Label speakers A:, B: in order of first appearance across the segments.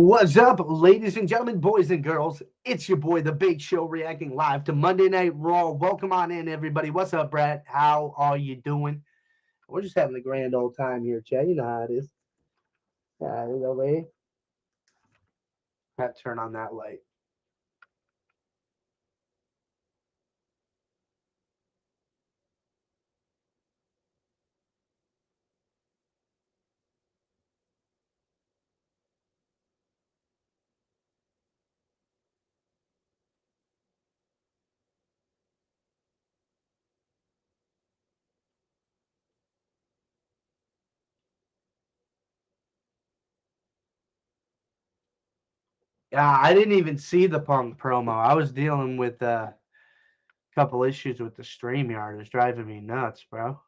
A: What's up, ladies and gentlemen, boys and girls? It's your boy, The Big Show, reacting live to Monday Night Raw. Welcome on in, everybody. What's up, Brad? How are you doing? We're just having a grand old time here, Chad. You know how it is. Over here. Have to turn on that light. Yeah, I didn't even see the Punk promo. I was dealing with a couple issues with the StreamYard. It's driving me nuts, bro.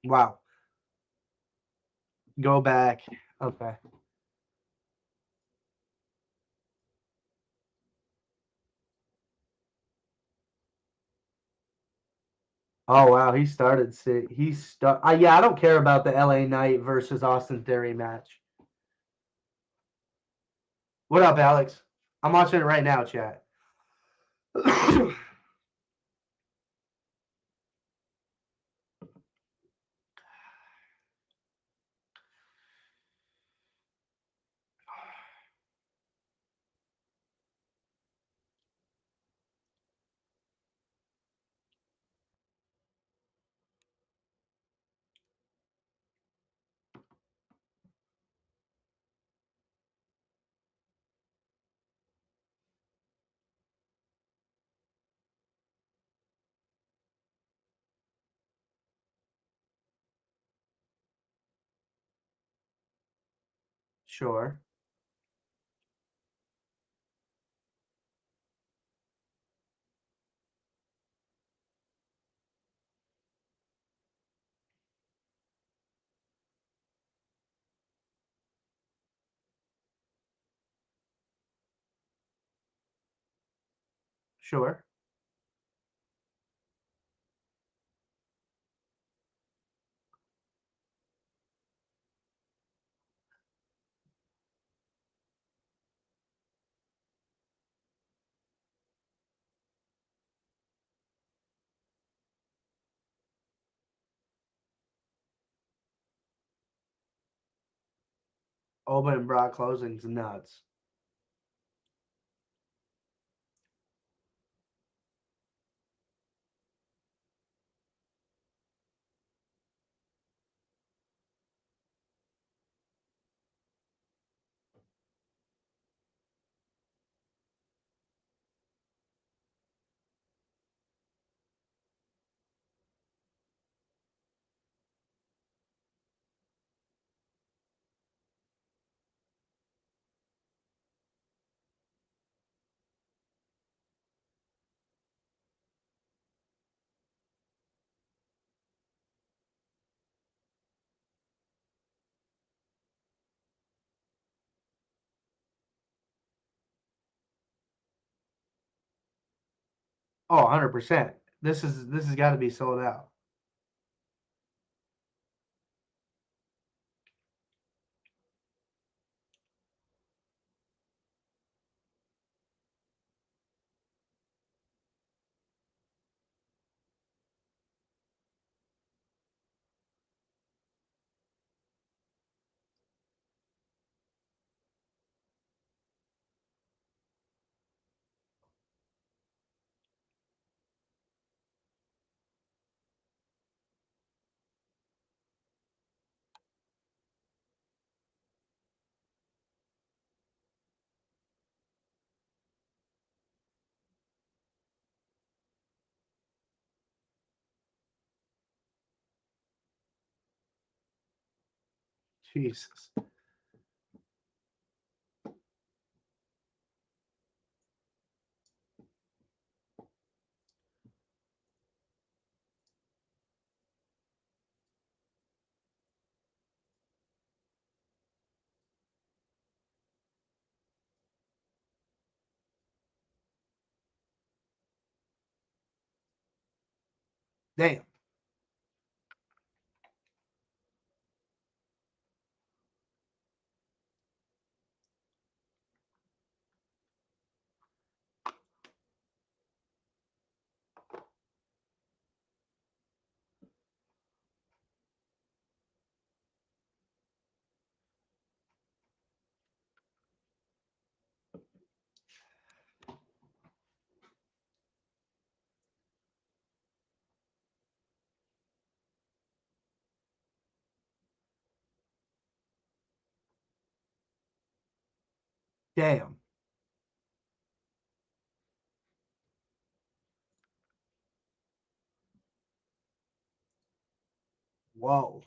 A: Wow. Go back. Okay. Oh wow, he started sick. Yeah, I don't care about the LA Knight versus Austin Theory match. What up, Alex? I'm watching it right now, chat. Sure. Sure. Oba and Brock closing's nuts. Oh, 100%. This has got to be sold out. Jesus. Damn. Damn. Whoa.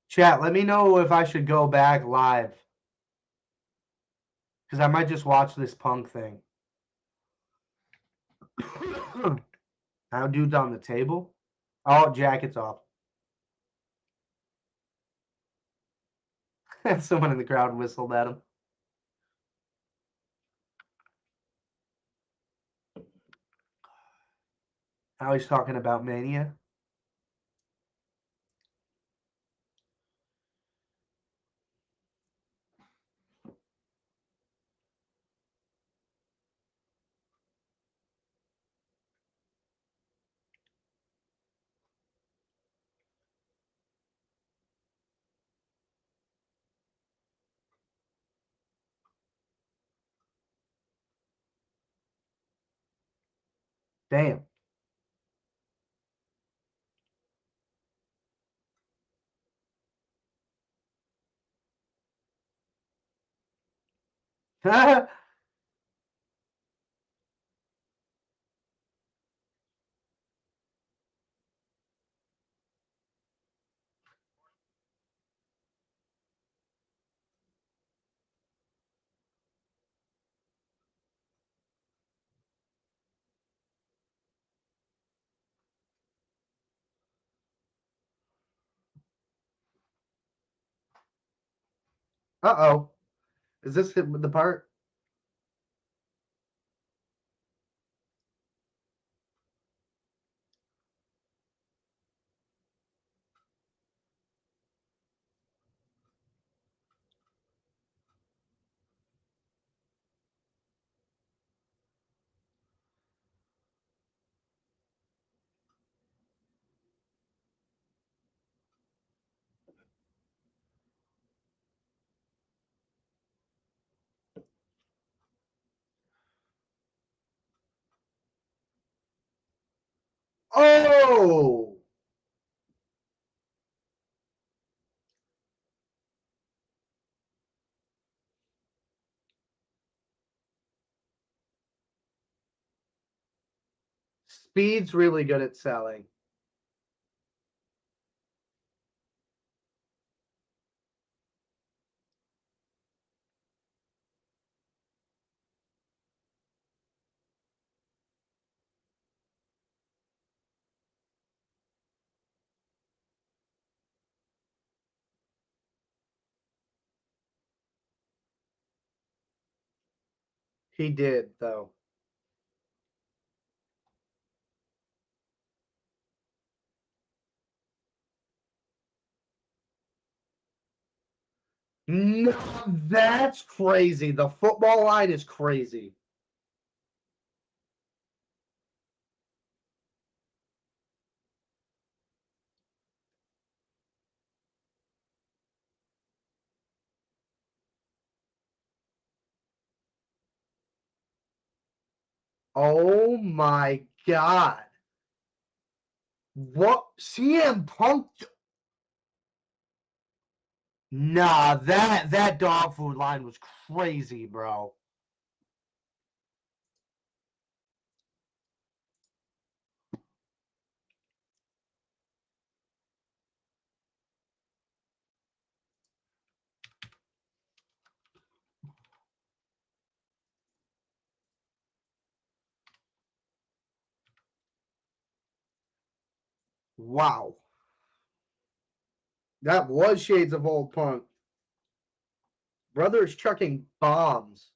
A: Chat, let me know if I should go back live. Because I might just watch this Punk thing. Now dude's on the table. Oh, jacket's off. Someone in the crowd whistled at him. Now he's talking about Mania. Damn. Uh-oh. Is this the part? Oh! Speed's really good at selling. He did, though. No, that's crazy. The football line is crazy. Oh my God. What? CM Punk? Nah, that dog food line was crazy, bro. Wow. That was shades of old punk. Brothers chucking bombs.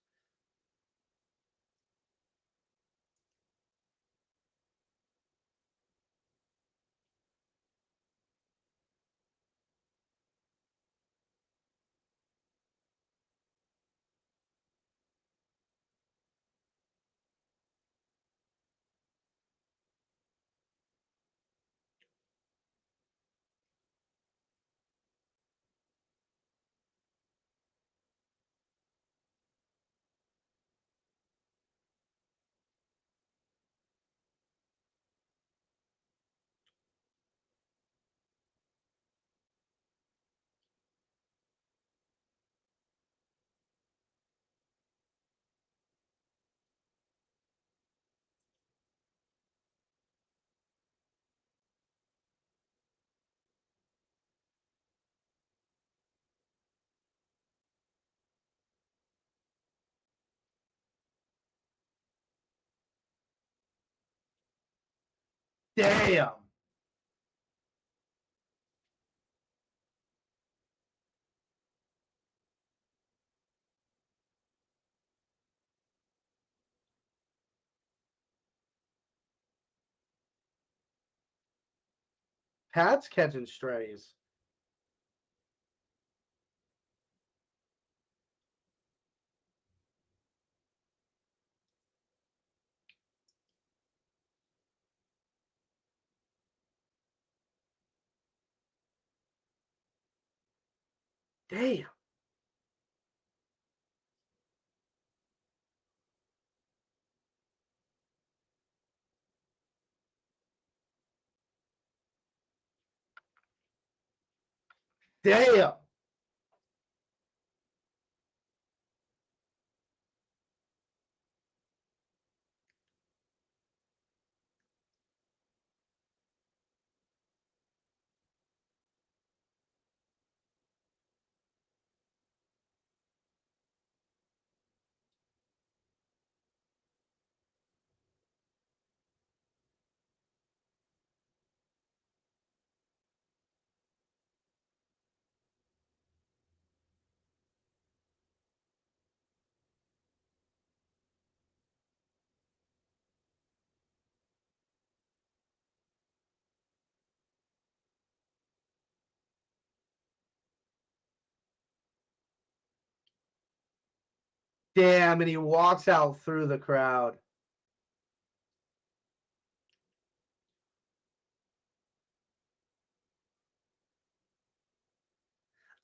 A: Damn. Pat's catching strays. Damn. Damn. Damn. And he walks out through the crowd.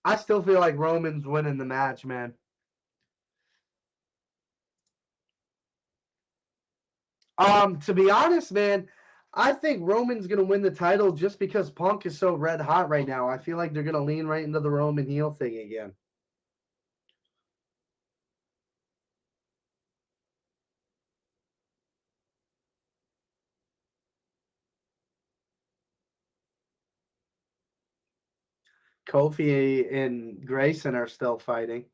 A: I still feel like Roman's winning the match, man. To be honest, man, I think Roman's gonna win the title just because Punk is so red hot right now. I feel like they're gonna lean right into the Roman heel thing again. Kofi and Grayson are still fighting.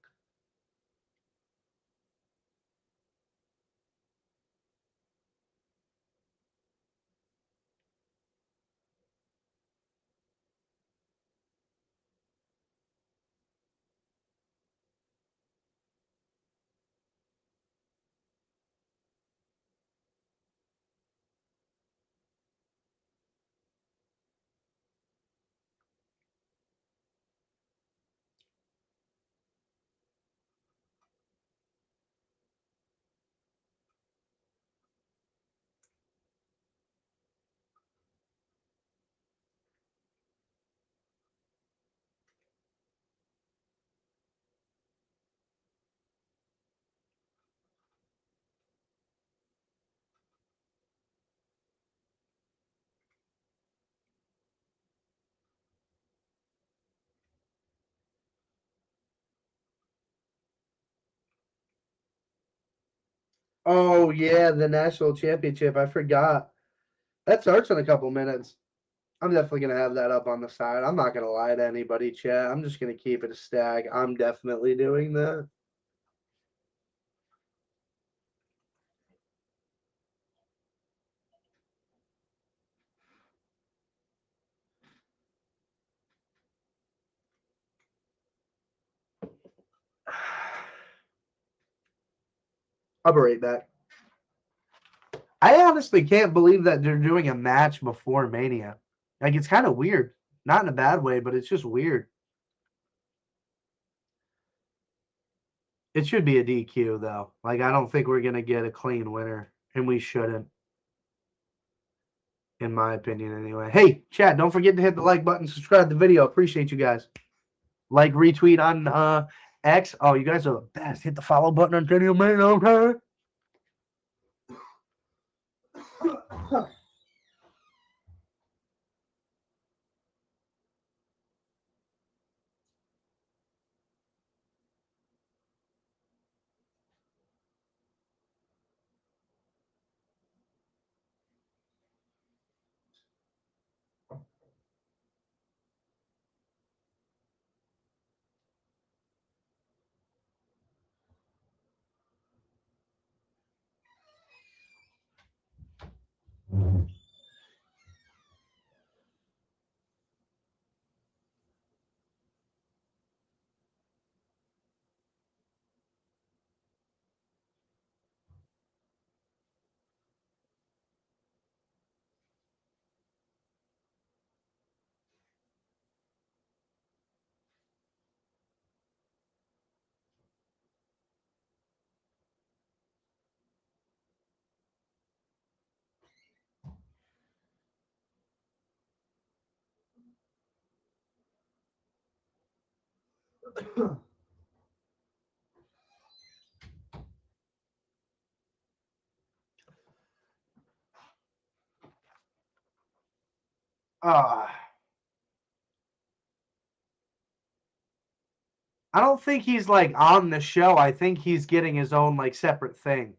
A: Oh, yeah, the national championship. I forgot. That starts in a couple minutes. I'm definitely going to have that up on the side. I'm not going to lie to anybody, chat. I'm just going to keep it a stag. I'm definitely doing that. I'll be right back. I honestly can't believe that they're doing a match before Mania. Like, it's kind of weird. Not in a bad way, but it's just weird. It should be a DQ, though. Like, I don't think we're going to get a clean winner, and we shouldn't, in my opinion, anyway. Hey, chat, don't forget to hit the like button, subscribe to the video. Appreciate you guys. Like, retweet on X. Oh, you guys are the best. Hit the follow button on video, man. Okay. uh, I don't think he's like on the show. I think he's getting his own like separate thing.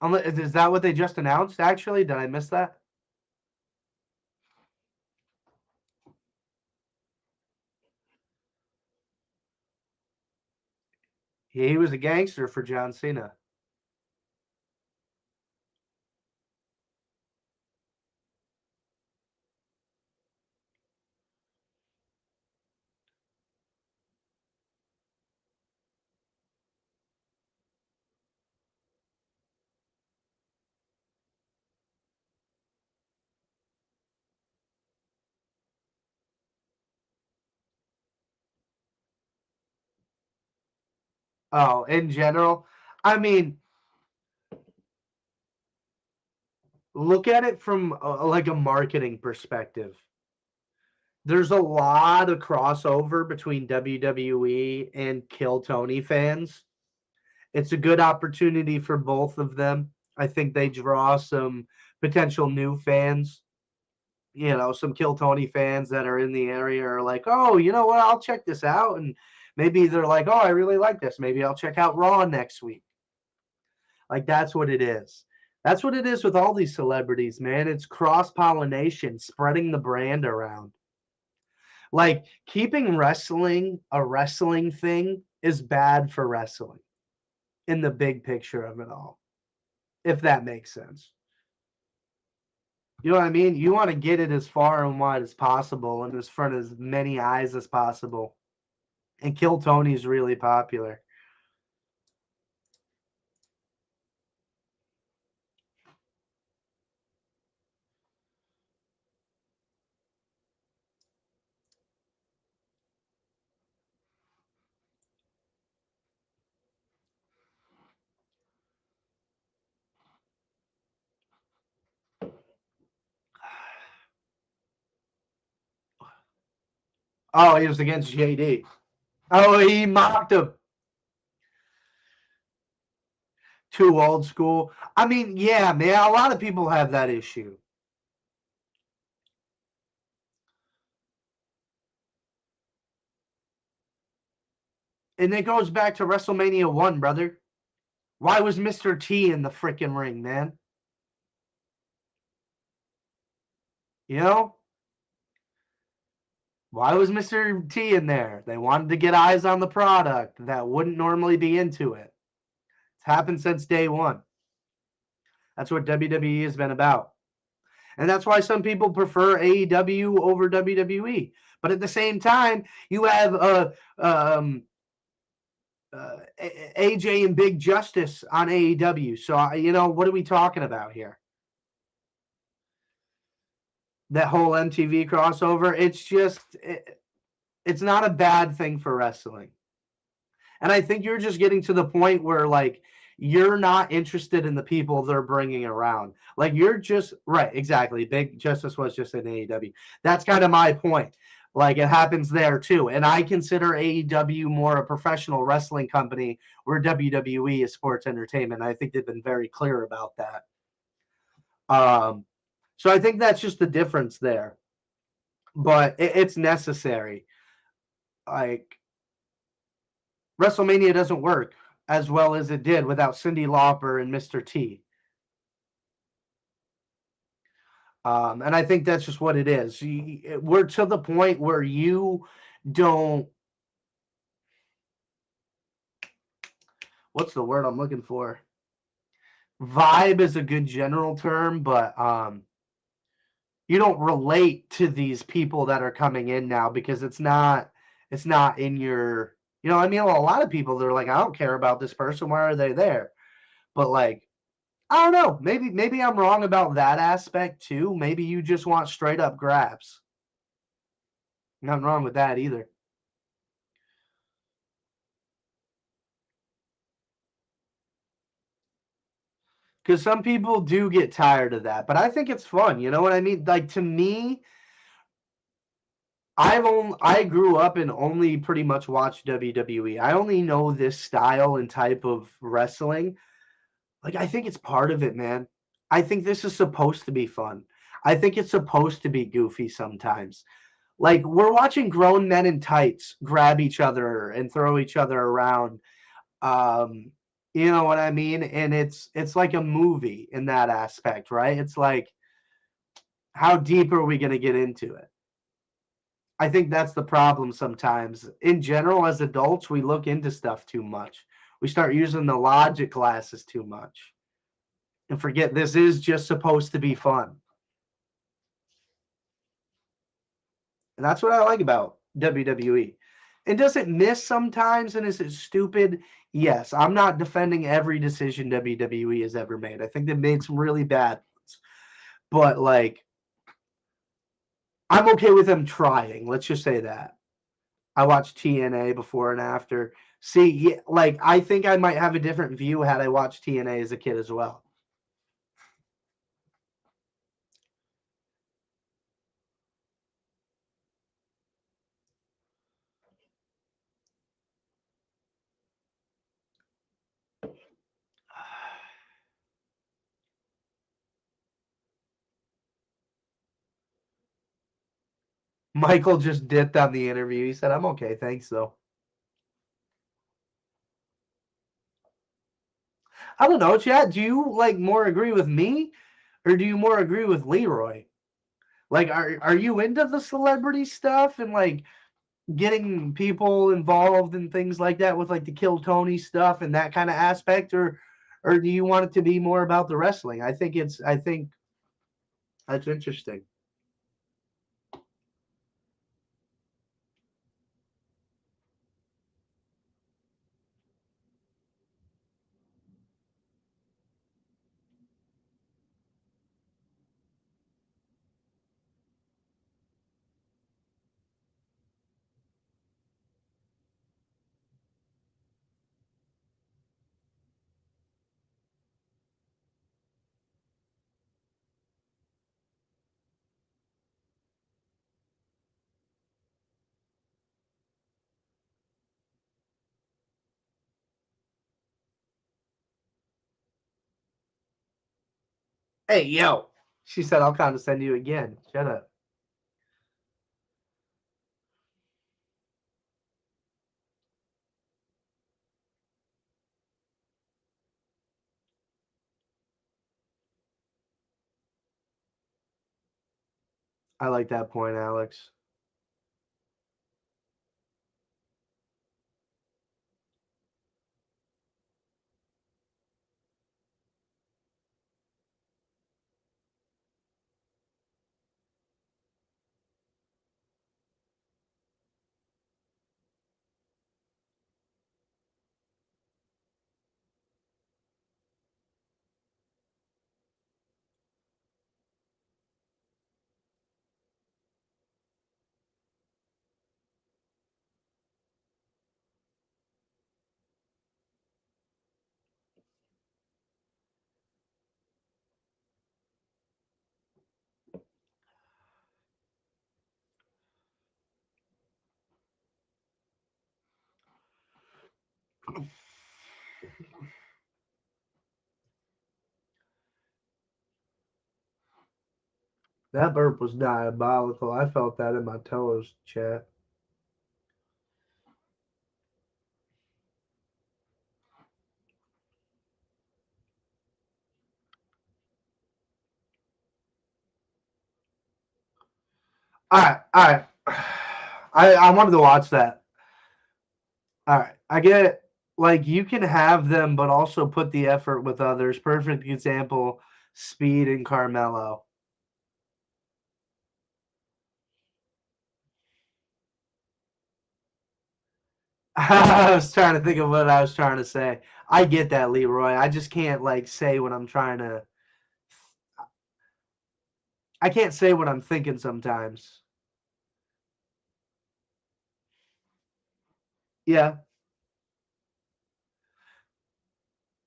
A: Is that what they just announced? Actually, did I miss that? He was a gangster for John Cena. Oh, in general, I mean, look at it from like a marketing perspective. There's a lot of crossover between WWE and Kill Tony fans. It's a good opportunity for both of them. I think they draw some potential new fans. You know, some Kill Tony fans that are in the area are like, oh, you know what? I'll check this out. And maybe they're like, oh, I really like this. Maybe I'll check out Raw next week. Like, that's what it is. That's what it is with all these celebrities, man. It's cross pollination, spreading the brand around. Like, keeping wrestling a wrestling thing is bad for wrestling in the big picture of it all, if that makes sense. You know what I mean? You want to get it as far and wide as possible and as front as many eyes as possible. And Kill Tony's really popular. Oh, he was against JD. Oh, he mocked him. Too old school. I mean, yeah, man, a lot of people have that issue. And it goes back to WrestleMania 1, brother. Why was Mr. T in the freaking ring, man? You know? Why was Mr. T in there? They wanted to get eyes on the product that wouldn't normally be into it. It's happened since day one. That's what WWE has been about. And that's why some people prefer AEW over WWE. But at the same time, you have AJ and Big Justice on AEW. So, what are we talking about here? That whole MTV crossover, it's not a bad thing for wrestling. And I think you're just getting to the point where, like, you're not interested in the people they're bringing around. Like, you're just, right, exactly. Big Justice was just in AEW. That's kind of my point. Like, it happens there, too. And I consider AEW more a professional wrestling company where WWE is sports entertainment. I think they've been very clear about that. So I think that's just the difference there. But it's necessary. Like, WrestleMania doesn't work as well as it did without Cyndi Lauper and Mr. T. And I think that's just what it is. We're to the point where you don't. What's the word I'm looking for? Vibe is a good general term, but you don't relate to these people that are coming in now because it's not in your. You know, I mean, a lot of people they're like, I don't care about this person. Why are they there? But like, I don't know. Maybe I'm wrong about that aspect too. Maybe you just want straight up grabs. Nothing wrong with that either. Because some people do get tired of that, but I think it's fun. You know what I mean? Like to me, I grew up and only pretty much watched WWE. I only know this style and type of wrestling. Like I think it's part of it, man. I think this is supposed to be fun. I think it's supposed to be goofy sometimes. Like we're watching grown men in tights grab each other and throw each other around. Um, you know what I mean? And it's like a movie in that aspect, right? It's like how deep are we going to get into it? I think that's the problem sometimes. In general, as adults, we look into stuff too much. We start using the logic glasses too much and forget this is just supposed to be fun. And that's what I like about WWE. And does it miss sometimes and is it stupid? Yes. I'm not defending every decision WWE has ever made. I think they made some really bad ones. But like I'm okay with them trying. Let's just say that. I watched TNA before and after. See, yeah, like I think I might have a different view had I watched TNA as a kid as well. Michael just dipped on the interview. He said, "I'm okay, thanks though." I don't know, Chad. Do you like more agree with me, or do you more agree with Leroy? Like, are you into the celebrity stuff and like getting people involved and things like that with like the Kill Tony stuff and that kind of aspect, or do you want it to be more about the wrestling? I think that's interesting. Hey, yo. She said, I'll condescend you again. Shut up. I like that point, Alex. That burp was diabolical. I felt that in my toes, chat. All right. I wanted to watch that. All right, I get it. Like you can have them, but also put the effort with others. Perfect example: Speed and Carmelo. I was trying to think of what I was trying to say. I get that, Leroy. I just can't like say what I'm trying to. I can't say what I'm thinking sometimes. Yeah,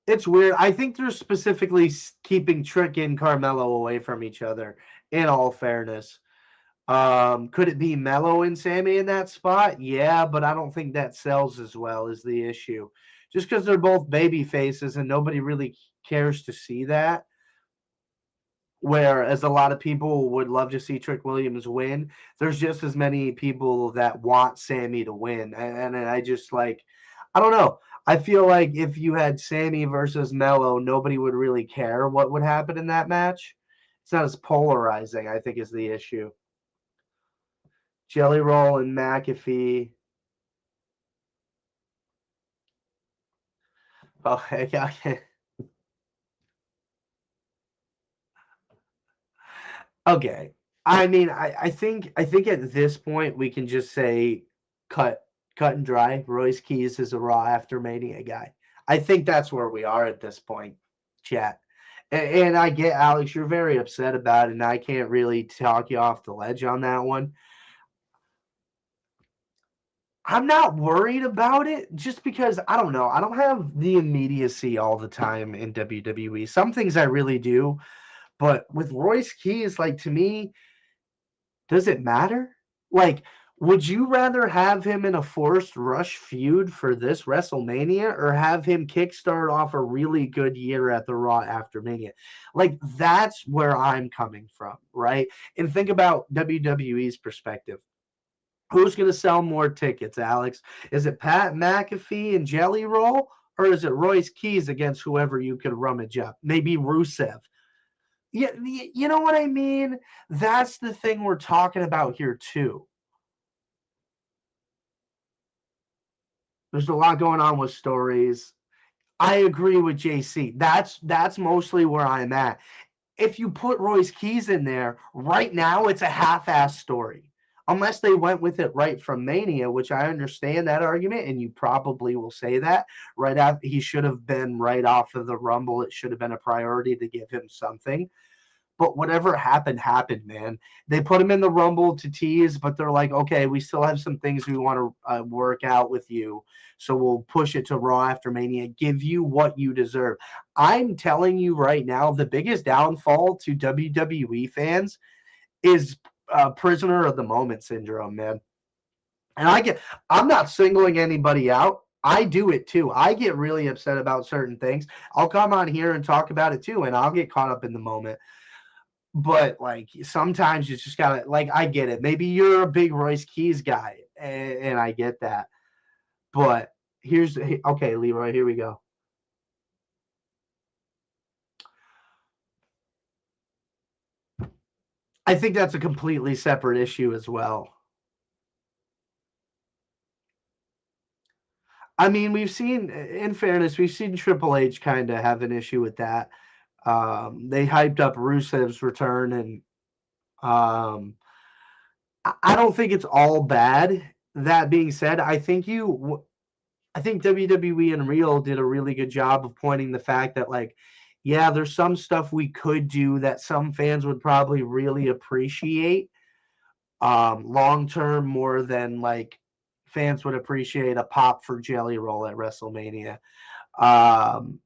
A: it's weird. I think they're specifically keeping Trick and Carmelo away from each other. In all fairness, could it be Mello and Sammy in that spot? Yeah, but I don't think that sells as well is the issue. Just because they're both baby faces and nobody really cares to see that. Whereas a lot of people would love to see Trick Williams win, there's just as many people that want Sammy to win. And I just like, I don't know. I feel like if you had Sammy versus Mello, nobody would really care what would happen in that match. It's not as polarizing, I think, is the issue. Jelly Roll and McAfee. Oh, okay. Okay. I mean, I think at this point we can just say cut cut and dry. Royce Keys is a Raw after Mania guy. I think that's where we are at this point, chat. And I get Alex, you're very upset about it, and I can't really talk you off the ledge on that one. I'm not worried about it just because I don't know. I don't have the immediacy all the time in WWE. Some things I really do, but with Royce Keys, like to me, does it matter? Like, would you rather have him in a forced rush feud for this WrestleMania or have him kickstart off a really good year at the Raw after Mania? Like, that's where I'm coming from, right? And think about WWE's perspective. Who's going to sell more tickets, Alex? Is it Pat McAfee and Jelly Roll, or is it Royce Keys against whoever you could rummage up? Maybe Rusev. Yeah, you know what I mean? That's the thing we're talking about here too. There's a lot going on with stories. I agree with JC. That's mostly where I'm at. If you put Royce Keys in there right now, it's a half-ass story. Unless they went with it right from Mania, which I understand that argument, and you probably will say that right after he should have been right off of the Rumble. It should have been a priority to give him something. But whatever happened, happened, man. They put him in the Rumble to tease, but they're like, okay, we still have some things we want to work out with you. So we'll push it to Raw after Mania, give you what you deserve. I'm telling you right now, the biggest downfall to WWE fans is prisoner of the moment syndrome, man. And I'm not singling anybody out. I do it too. I get really upset about certain things. I'll come on here and talk about it too, and I'll get caught up in the moment. But like sometimes you just gotta like I get it. Maybe you're a big Royce Keys guy, and I get that. But here's okay, Leroy. Here we go. I think that's a completely separate issue as well. I mean, in fairness, we've seen Triple H kind of have an issue with that. They hyped up Rusev's return, and I don't think it's all bad. That being said, I think WWE and Real did a really good job of pointing the fact that, like, yeah, there's some stuff we could do that some fans would probably really appreciate long term more than like fans would appreciate a pop for Jelly Roll at WrestleMania. Um,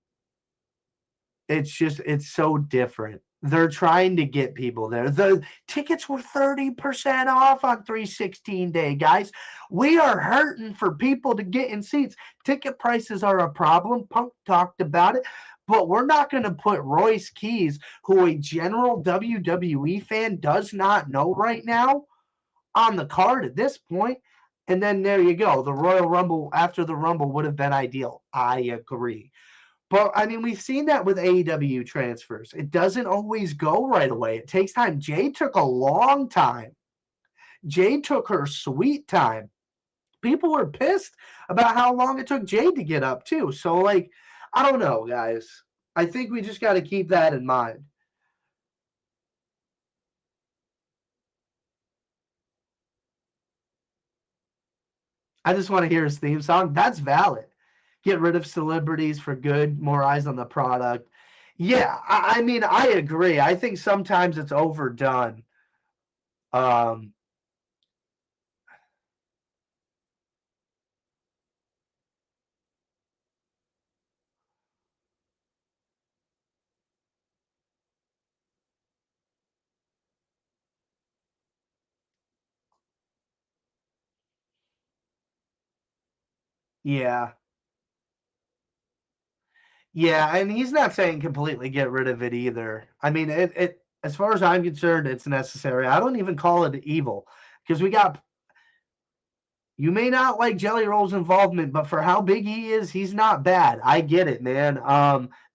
A: it's so different. They're trying to get people there. The tickets were 30% off on 316 day, guys. We are hurting for people to get in seats. Ticket prices are a problem. Punk talked about it. But we're not going to put Royce Keys, who a general WWE fan does not know right now, on the card at this point. And then there you go. The Royal Rumble after the Rumble would have been ideal. I agree. But I mean, we've seen that with AEW transfers. It doesn't always go right away. It takes time. Jade took a long time. Jade took her sweet time. People were pissed about how long it took Jade to get up, too. So, like, I don't know, guys. I think we just got to keep that in mind. I just want to hear his theme song. That's valid. Get rid of celebrities for good, more eyes on the product. Yeah, I mean, I agree. I think sometimes it's overdone. Um, yeah, yeah, and he's not saying completely get rid of it either. I mean, as far as I'm concerned, it's necessary. I don't even call it evil because we got. You may not like Jelly Roll's involvement, but for how big he is, he's not bad. I get it, man.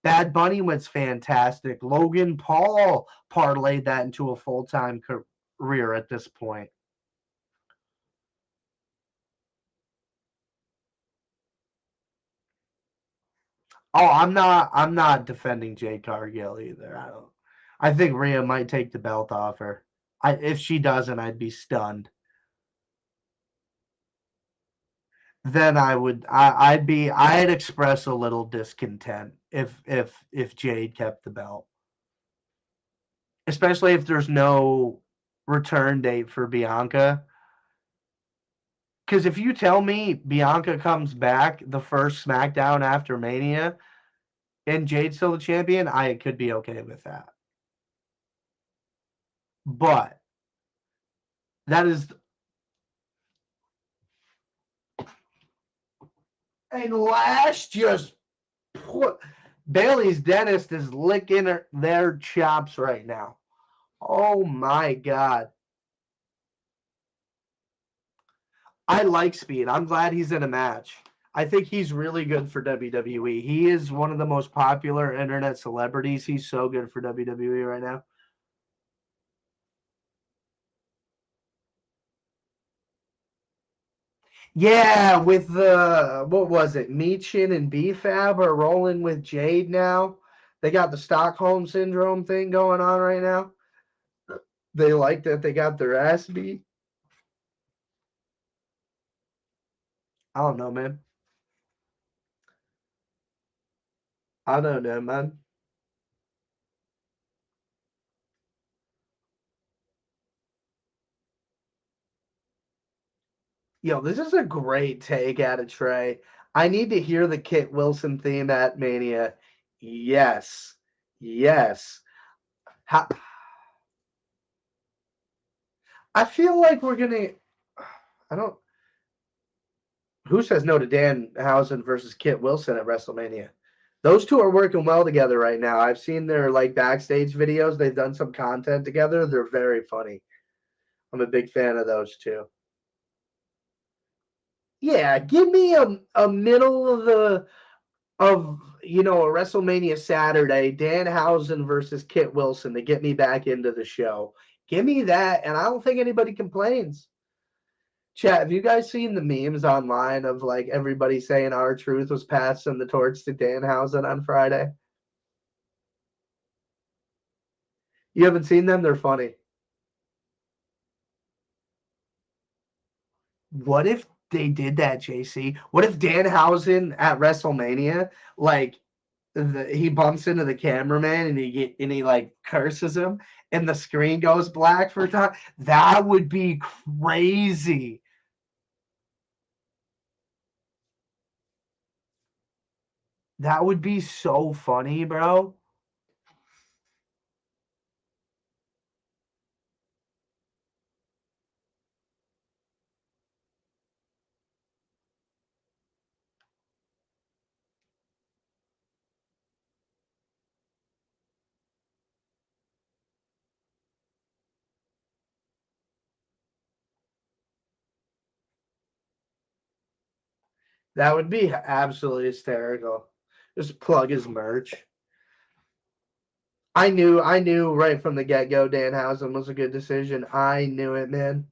A: Bad Bunny was fantastic. Logan Paul parlayed that into a full time career at this point. Oh, I'm not defending Jade Cargill either. I don't. I think Rhea might take the belt off her. If she doesn't, I'd be stunned. Then I'd express a little discontent if Jade kept the belt, especially if there's no return date for Bianca. Because if you tell me Bianca comes back the first SmackDown after Mania and Jade's still the champion, I could be okay with that. But that is, and Lash just put Bailey's dentist is licking their chops right now. Oh my god. I like Speed. I'm glad he's in a match. I think he's really good for WWE. He is one of the most popular internet celebrities. He's so good for WWE right now. Yeah, with the what was it? Michin and B-Fab are rolling with Jade now. They got the Stockholm syndrome thing going on right now. They like that they got their ass beat. I don't know, man. I don't know, man. Yo, this is a great take out of Trey. I need to hear the Kit Wilson theme at Mania. Yes. Yes. How, I feel like we're gonna. I don't. Who says no to Danhausen versus Kit Wilson at WrestleMania? Those two are working well together right now. I've seen their like backstage videos. They've done some content together. They're very funny. I'm a big fan of those two. Yeah, give me a middle of the of a WrestleMania Saturday, Danhausen versus Kit Wilson to get me back into the show. Give me that, and I don't think anybody complains. Chat, have you guys seen the memes online of like everybody saying R-Truth was passing the torch to Danhausen on Friday? You haven't seen them? They're funny. What if they did that, JC? What if Danhausen at WrestleMania, like he bumps into the cameraman and he like curses him and the screen goes black for a time? That would be crazy. That would be so funny, bro. That would be absolutely hysterical. Just plug his merch. I knew right from the get-go Danhausen was a good decision. I knew it, man.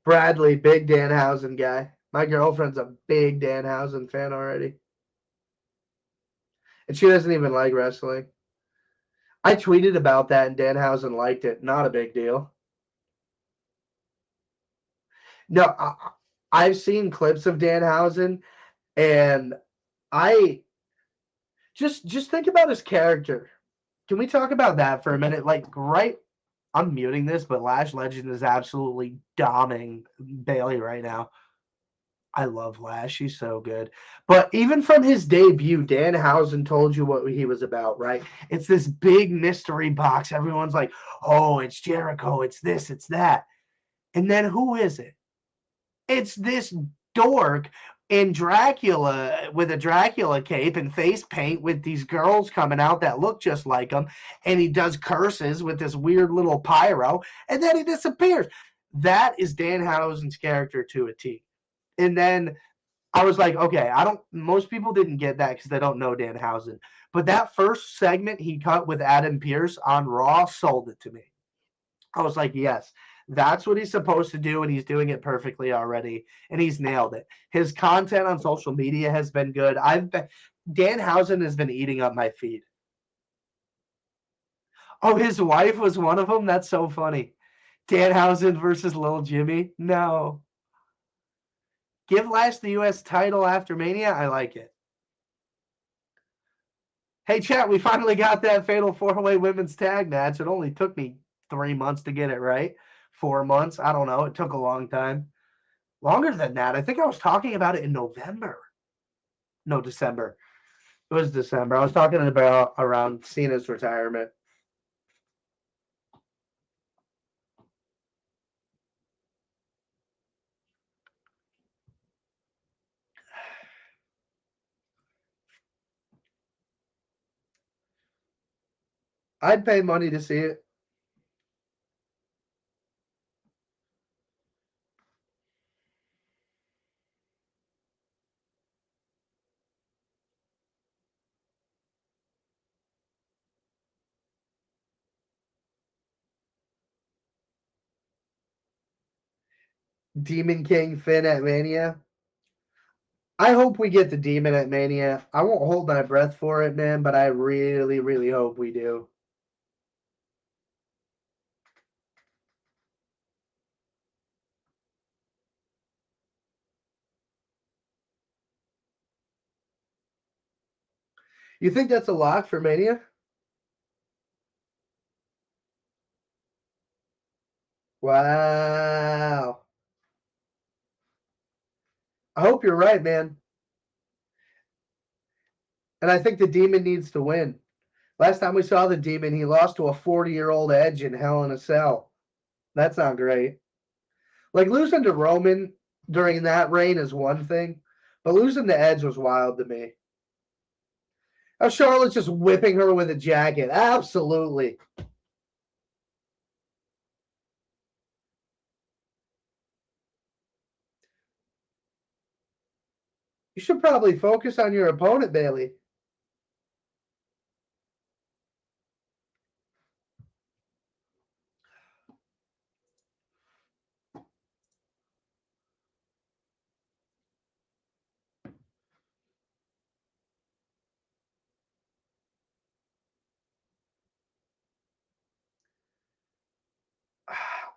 A: Bradley, big Danhausen guy. My girlfriend's a big Danhausen fan already. And she doesn't even like wrestling. I tweeted about that and Danhausen liked it. Not a big deal. No, I've seen clips of Danhausen, and I just think about his character. Can we talk about that for a minute? Like, right, I'm muting this, but Lash Legend is absolutely doming Bailey right now. I love Lash. He's so good. But even from his debut, Danhausen told you what he was about, right? It's this big mystery box. Everyone's like, oh, it's Jericho. It's this, it's that. And then who is it? It's this dork in Dracula with a Dracula cape and face paint with these girls coming out that look just like him. And he does curses with this weird little pyro. And then he disappears. That is Danhausen's character to a T. And then I was like, okay, most people didn't get that because they don't know Danhausen. But that first segment he cut with Adam Pearce on Raw sold it to me. I was like, yes, that's what he's supposed to do, and he's doing it perfectly already, and he's nailed it. His content on social media has been good. Danhausen has been eating up my feed. Oh, his wife was one of them? That's so funny. Danhausen versus Lil Jimmy? No. Give Lash the U.S. title after Mania? I like it. Hey, chat, we finally got that Fatal 4-Way Women's Tag match. It only took me 3 months to get it right. 4 months. I don't know. It took a long time. Longer than that. I think I was talking about it in November. No, December. It was December. I was talking about around Cena's retirement. I'd pay money to see it. Demon King Finn at Mania. I hope we get the Demon at Mania. I won't hold my breath for it, man, but I really, really hope we do. You think that's a lock for Mania? Wow. I hope you're right, man. And I think the Demon needs to win. Last time we saw the Demon, he lost to a 40-year-old Edge in Hell in a Cell. That's not great. Like losing to Roman during that reign is one thing, but losing to Edge was wild to me. Oh, Charlotte's just whipping her with a jacket. Absolutely. You should probably focus on your opponent, Bailey.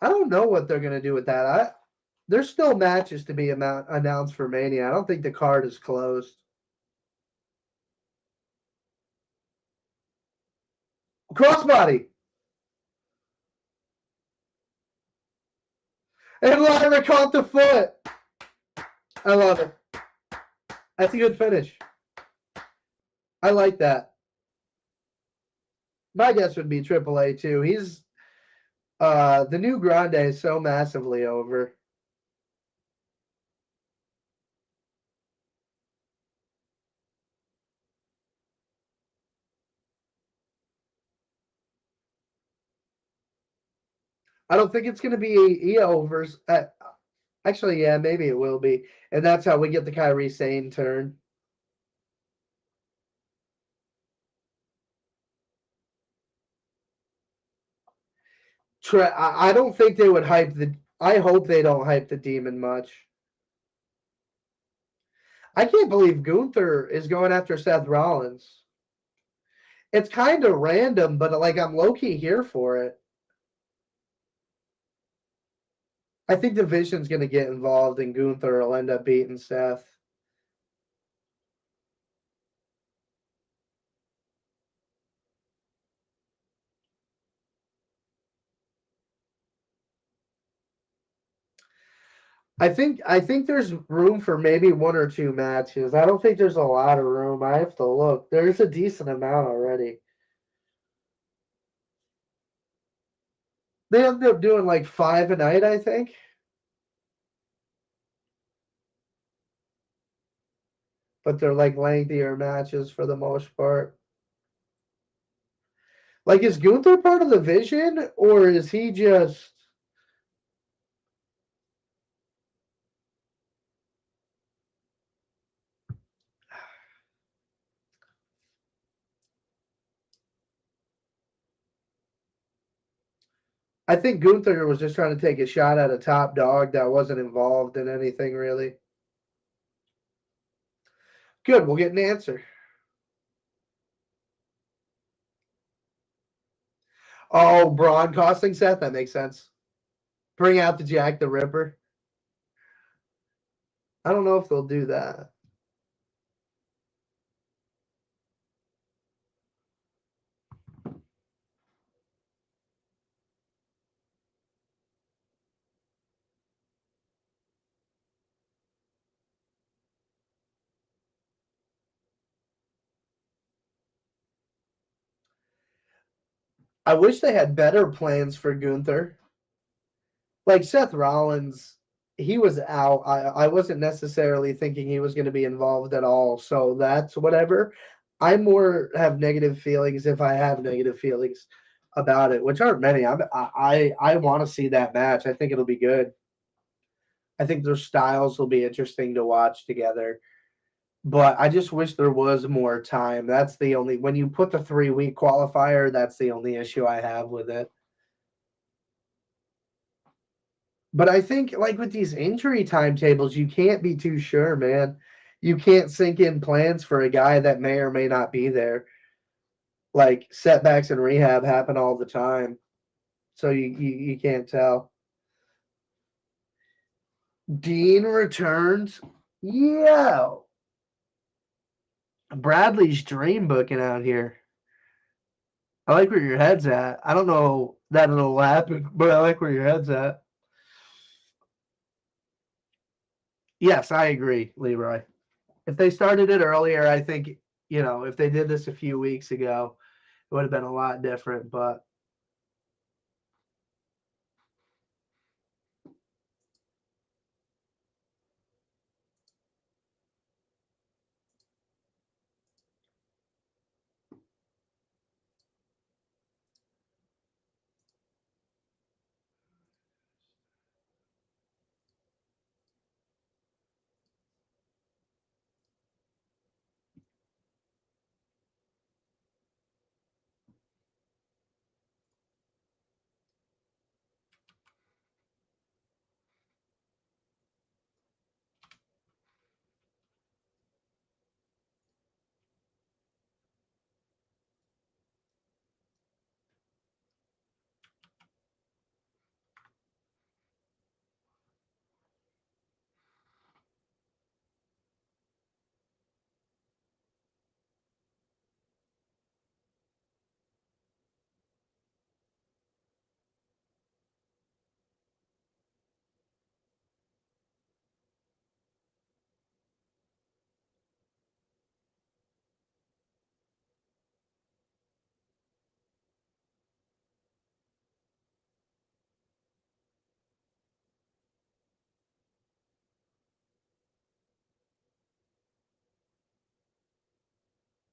A: I don't know what they're gonna do with that. There's still matches to be announced for Mania. I don't think the card is closed. Crossbody. And Lyra caught the foot. I love it. That's a good finish. I like that. My guess would be AAA too. He's the new Grande is so massively over. I don't think it's going to be EO versus. Actually, yeah, maybe it will be, and that's how we get the Kairi Sane turn. I don't think they would hype the. I hope they don't hype the Demon much. I can't believe Gunther is going after Seth Rollins. It's kind of random, but like I'm low key here for it. I think the Vision's going to get involved, and Gunther will end up beating Seth. I think there's room for maybe one or two matches. I don't think there's a lot of room. I have to look. There's a decent amount already. They ended up doing like 5 a night, I think. But they're like lengthier matches for the most part. Like, is Gunther part of the Vision, or is he just? I think Gunther was just trying to take a shot at a top dog that wasn't involved in anything really. Good, we'll get an answer. Oh, Braun costing Seth? That makes sense. Bring out the Jack the Ripper. I don't know if they'll do that. I wish they had better plans for Gunther. Like Seth Rollins, he was out. I wasn't necessarily thinking he was going to be involved at all. So that's whatever. I more have negative feelings if I have negative feelings about it, which aren't many. I want to see that match. I think it'll be good. I think their styles will be interesting to watch together. But I just wish there was more time. That's the only when you put the 3-week qualifier, that's the only issue I have with it. But I think like with these injury timetables, you can't be too sure, man. You can't sink in plans for a guy that may or may not be there. Like setbacks in rehab happen all the time. So you can't tell. Dean returns. Yeah. Bradley's dream booking out here. I like where your head's at. I don't know that it'll happen, but I like where your head's at. Yes, I agree, Leroy. If they started it earlier, I think, if they did this a few weeks ago, it would have been a lot different. But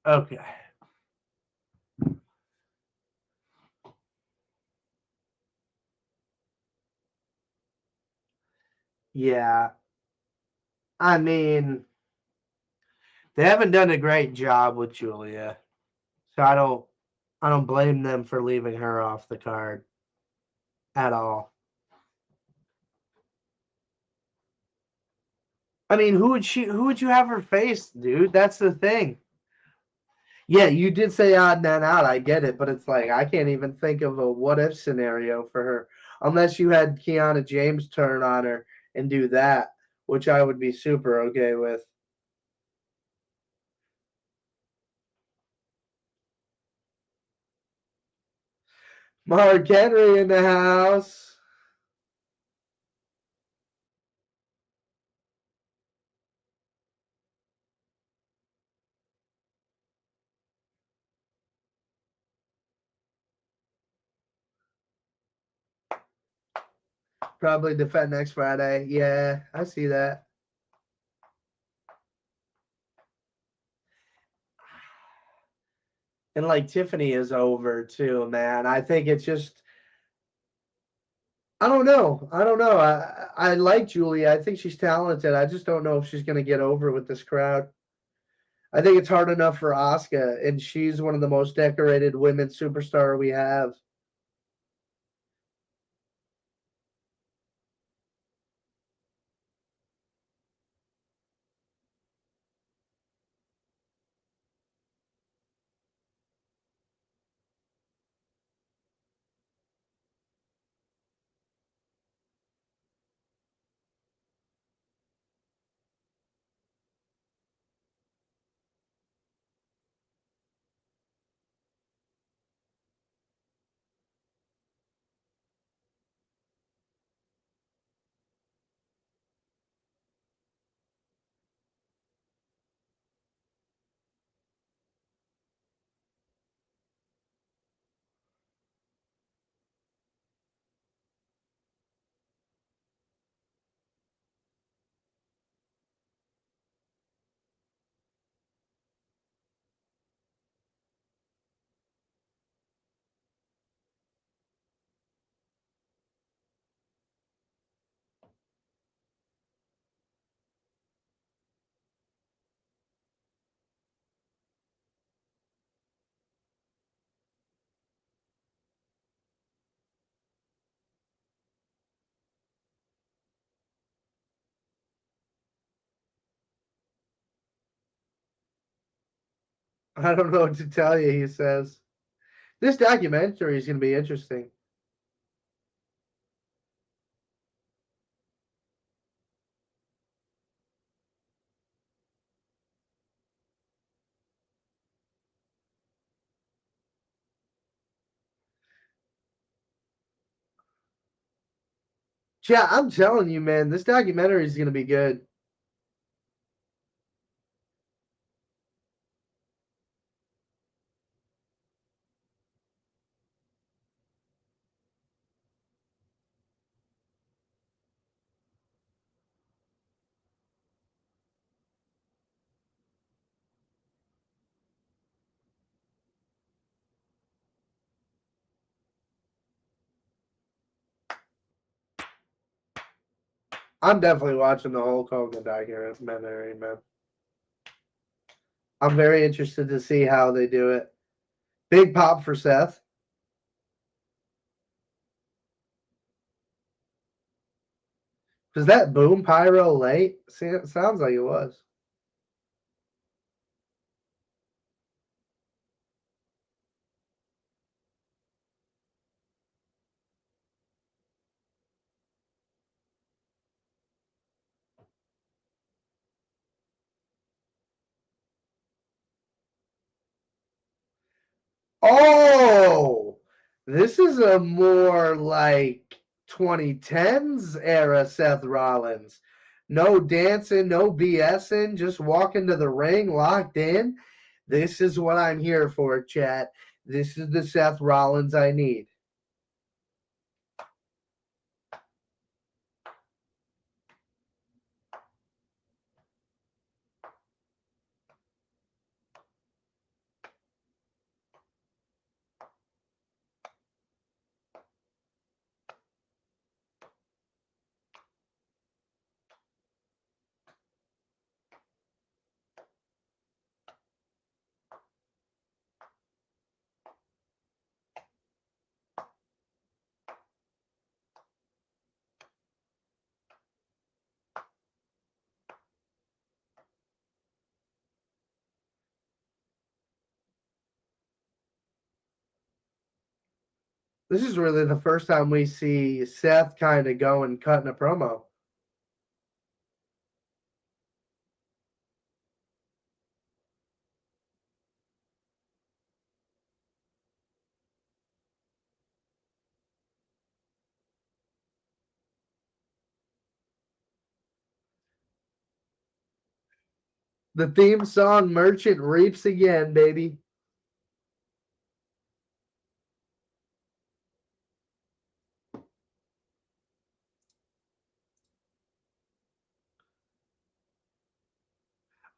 A: Okay. Yeah. I mean, they haven't done a great job with Julia. So I don't blame them for leaving her off the card at all. I mean, who would you have her face, dude? That's the thing. Yeah, you did say odd man out. I get it, but it's like I can't even think of a what if scenario for her unless you had Kiana James turn on her and do that, which I would be super okay with. Mark Henry in the house. Probably defend next Friday. Yeah, I see that. And like Tiffany is over too, man. I think it's just I don't know. I don't know. I like Julia. I think she's talented. I just don't know if she's gonna get over with this crowd. I think it's hard enough for Asuka, and she's one of the most decorated women superstar we have. I don't know what to tell you, he says. This documentary is going to be interesting. Yeah, I'm telling you, man, this documentary is going to be good. I'm definitely watching the Hulk Hogan documentary, man. I'm very interested to see how they do it. Big pop for Seth. Was that boom pyro late? See, it sounds like it was. Oh, this is a more like 2010s era Seth Rollins. No dancing, no BSing, just walking to the ring locked in. This is what I'm here for, chat. This is the Seth Rollins I need. This is really the first time we see Seth kind of go and cutting a promo. The theme song Merchant reaps again, baby.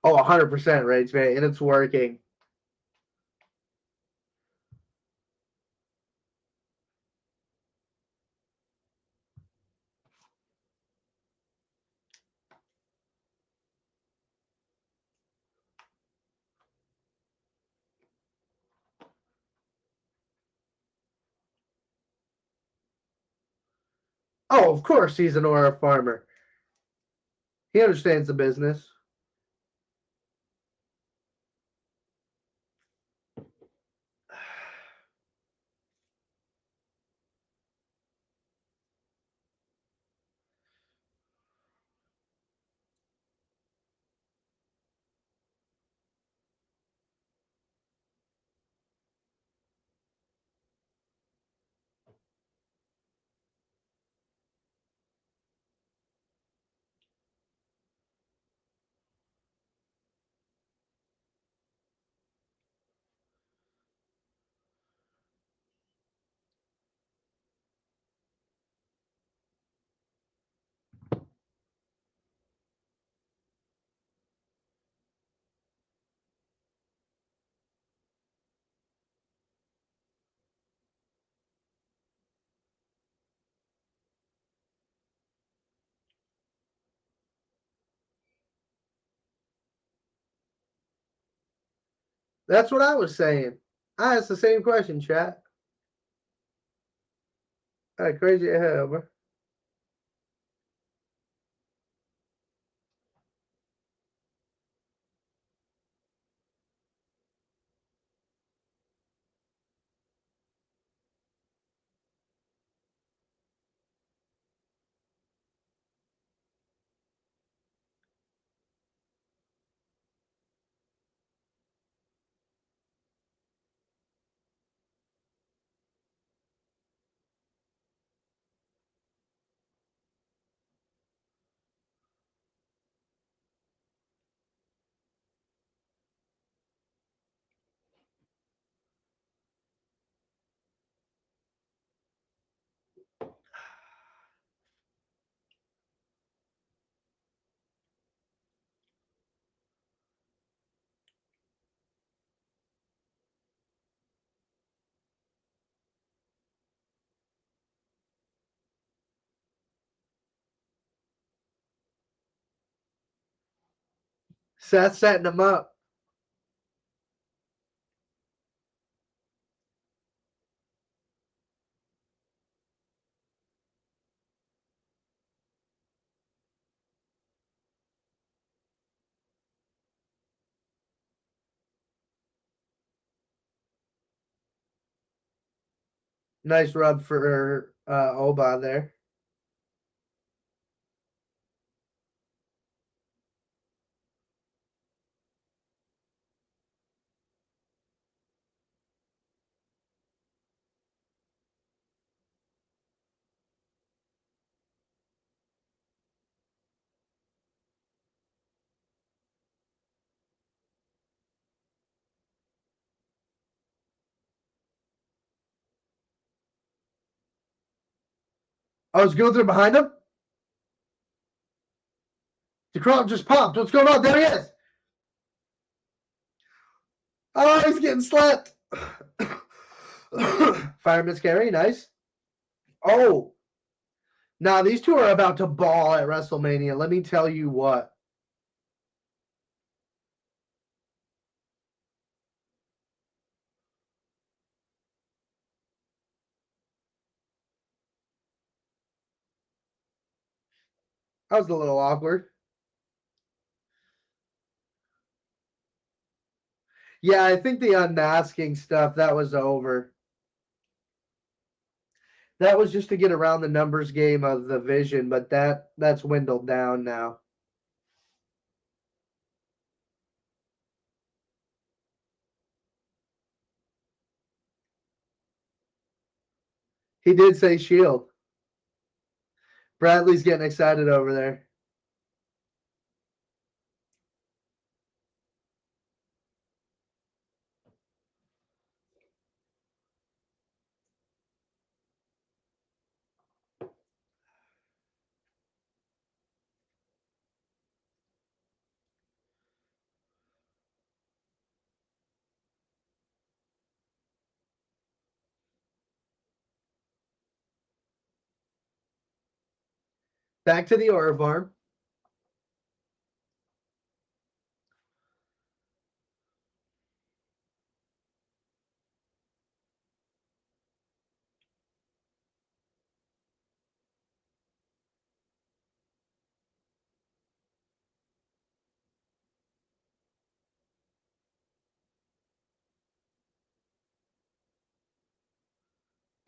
A: Oh, 100% Rage, man, and it's working. Oh, of course he's an aura farmer. He understands the business. That's what I was saying. I asked the same question, chat. All right, crazy ahead, bro. Seth setting him up. Nice rub for Oba there. Oh, is Gunther behind him? The crowd just popped. What's going on? There he is. Oh, he's getting slapped. Fireman's carry, nice. Oh, now these two are about to ball at WrestleMania. Let me tell you what. That was a little awkward. Yeah, I think the unmasking stuff, that was over. That was just to get around the numbers game of the Vision, but that's dwindled down now. He did say Shield. Bradley's getting excited over there. Back to the Aura Farm.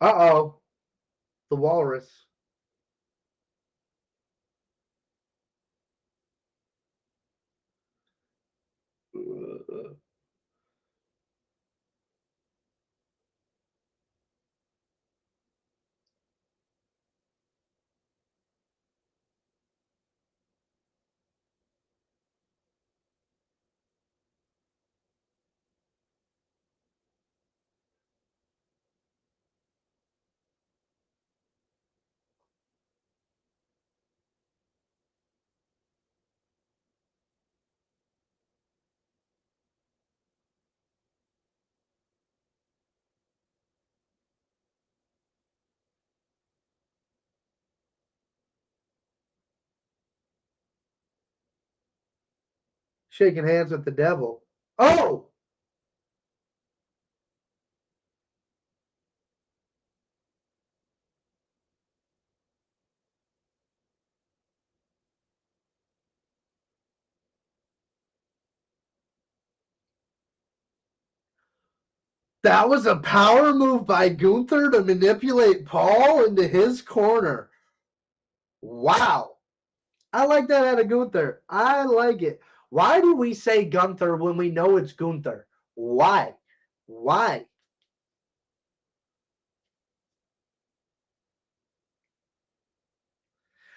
A: Uh-oh. The Walrus. Shaking hands with the devil. Oh! That was a power move by Gunther to manipulate Paul into his corner. Wow. I like that out of Gunther. I like it. Why do we say Gunther when we know it's Gunther? Why? Why?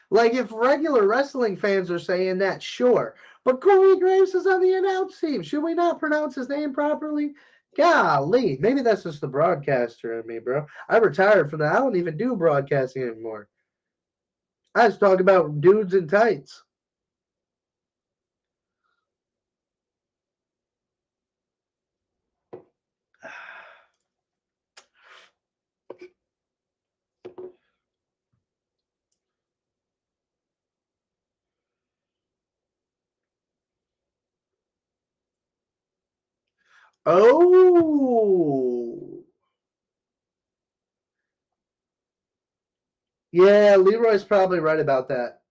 A: Like, if regular wrestling fans are saying that, sure. But Corey Graves is on the announce team. Should we not pronounce his name properly? Golly. Maybe that's just the broadcaster in me, bro. I retired from that. I don't even do broadcasting anymore. I just talk about dudes in tights. Oh. Yeah, Leroy's probably right about that.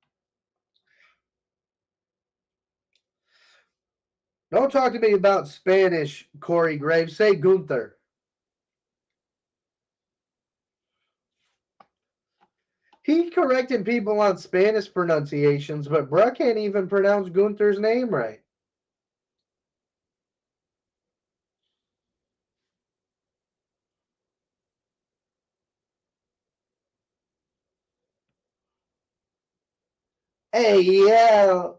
A: Don't talk to me about Spanish, Corey Graves. Say Gunther. He corrected people on Spanish pronunciations, but bruh can't even pronounce Gunther's name right. Hey, yeah.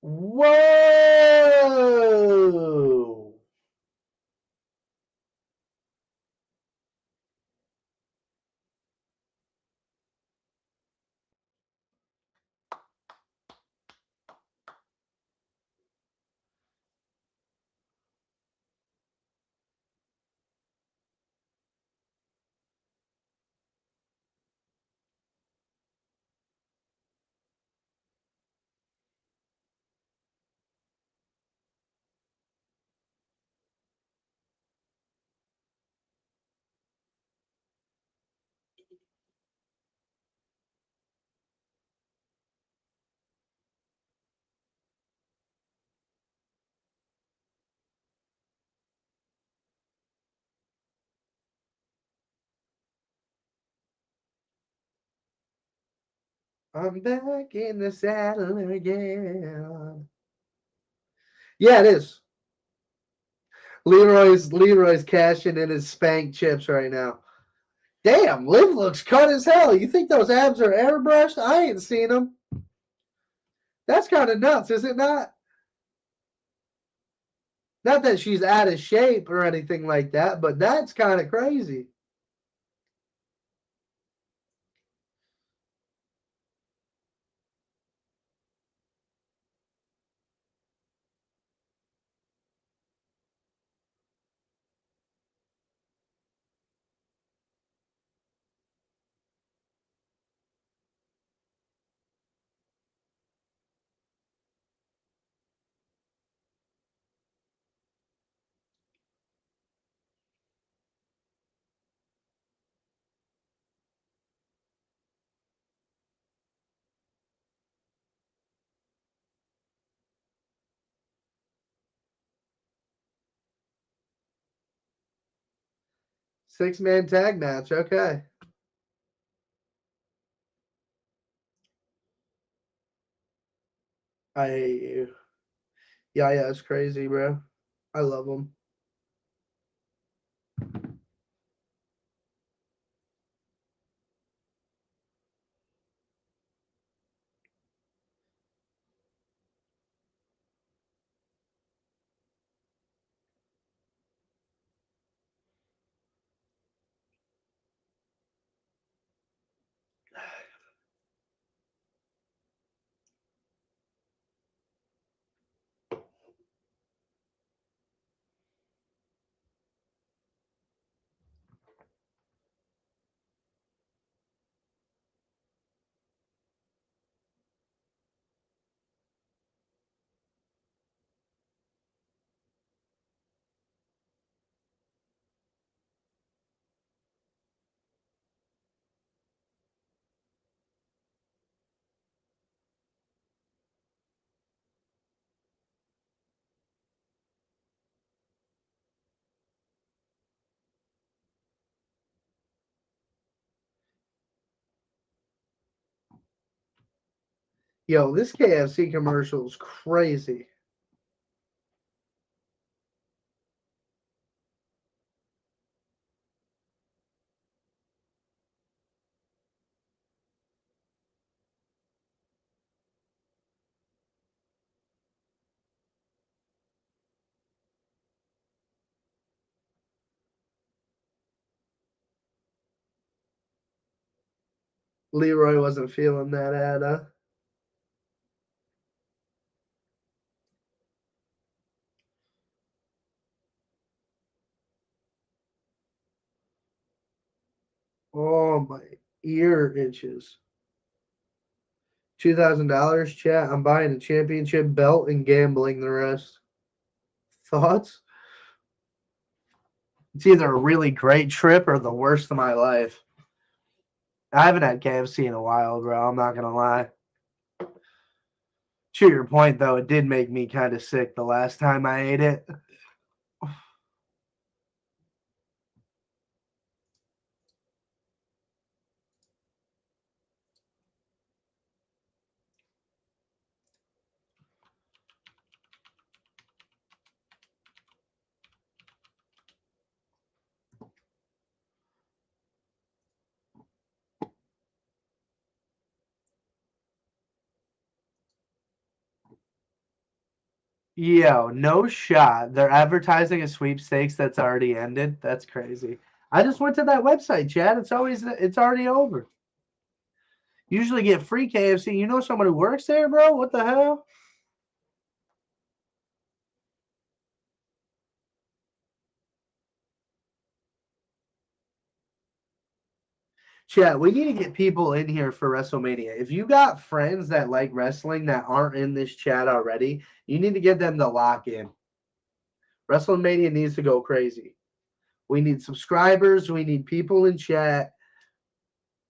A: Whoa. I'm back in the saddle again. Yeah, it is. Leroy's cashing in his spank chips right now. Damn, Liv looks cut as hell. You think those abs are airbrushed? I ain't seen them. That's kind of nuts, is it not? Not that she's out of shape or anything like that, but that's kind of crazy. Six-man tag match. Okay. I Yeah, it's crazy, bro. I love him. Yo, this KFC commercial is crazy. Leroy wasn't feeling that ad, huh? Oh, my ear itches. $2,000, chat. I'm buying a championship belt and gambling the rest. Thoughts? It's either a really great trip or the worst of my life. I haven't had KFC in a while, bro. I'm not going to lie. To your point, though, it did make me kind of sick the last time I ate it. Yo, no shot. They're advertising a sweepstakes that's already ended. That's crazy. I just went to that website, Chad. It's already over. Usually get free KFC. You know someone who works there, bro? What the hell? Chad, we need to get people in here for WrestleMania. If you got friends that like wrestling that aren't in this chat already, you need to get them to lock in. WrestleMania needs to go crazy. We need subscribers. We need people in chat.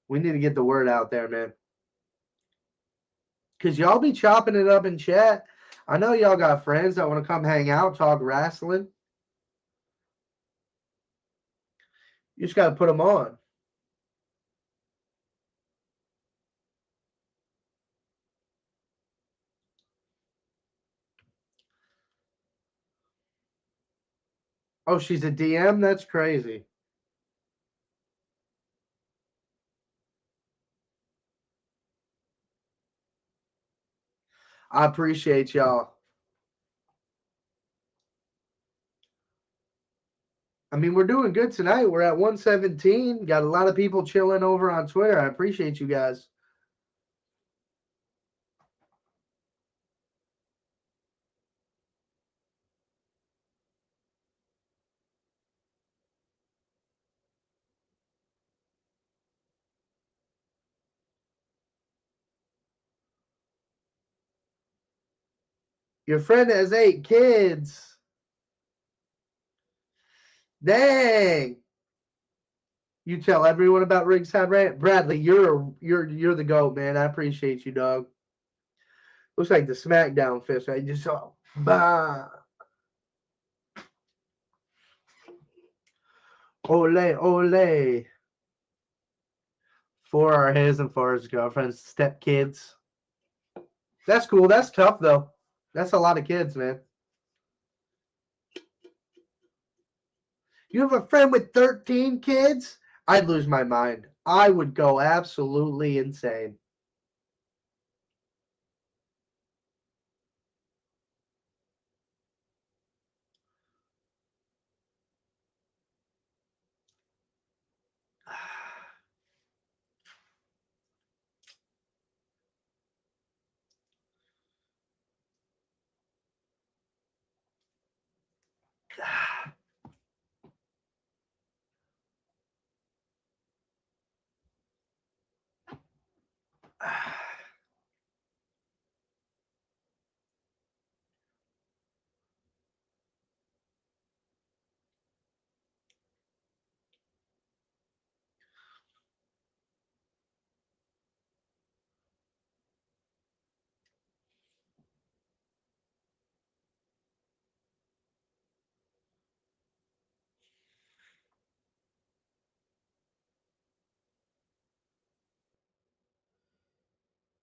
A: We need to get the word out there, man. Because y'all be chopping it up in chat. I know y'all got friends that want to come hang out, talk wrestling. You just got to put them on. Oh, she's a DM? That's crazy. I appreciate y'all. I mean, we're doing good tonight. We're at 117. Got a lot of people chilling over on Twitter. I appreciate you guys. Your friend has 8 kids. Dang. You tell everyone about Ringside Rant. Bradley, you're the GOAT, man. I appreciate you, dog. Looks like the SmackDown fist. I just saw. Bah. Ole, ole. For our his and for his girlfriend's stepkids. That's cool. That's tough, though. That's a lot of kids, man. You have a friend with 13 kids? I'd lose my mind. I would go absolutely insane.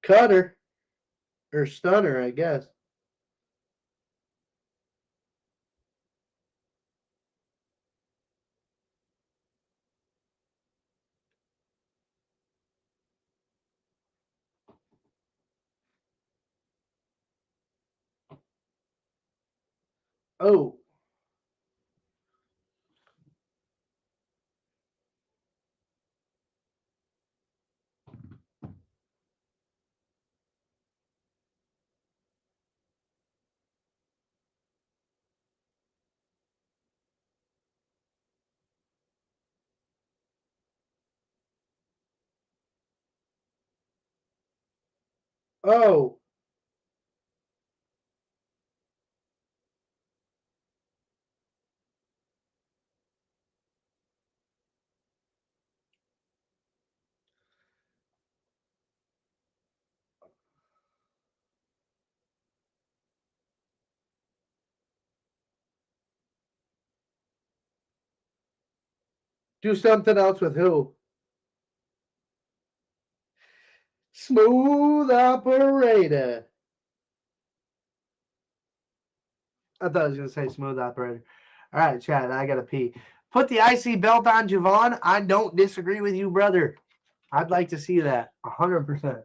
A: Cutter or stunner, I guess. Oh, oh. Do something else with who? Smooth operator. I thought I was going to say smooth operator. All right, Chad, I got to pee. Put the IC belt on Javon. I don't disagree with you, brother. I'd like to see that 100%.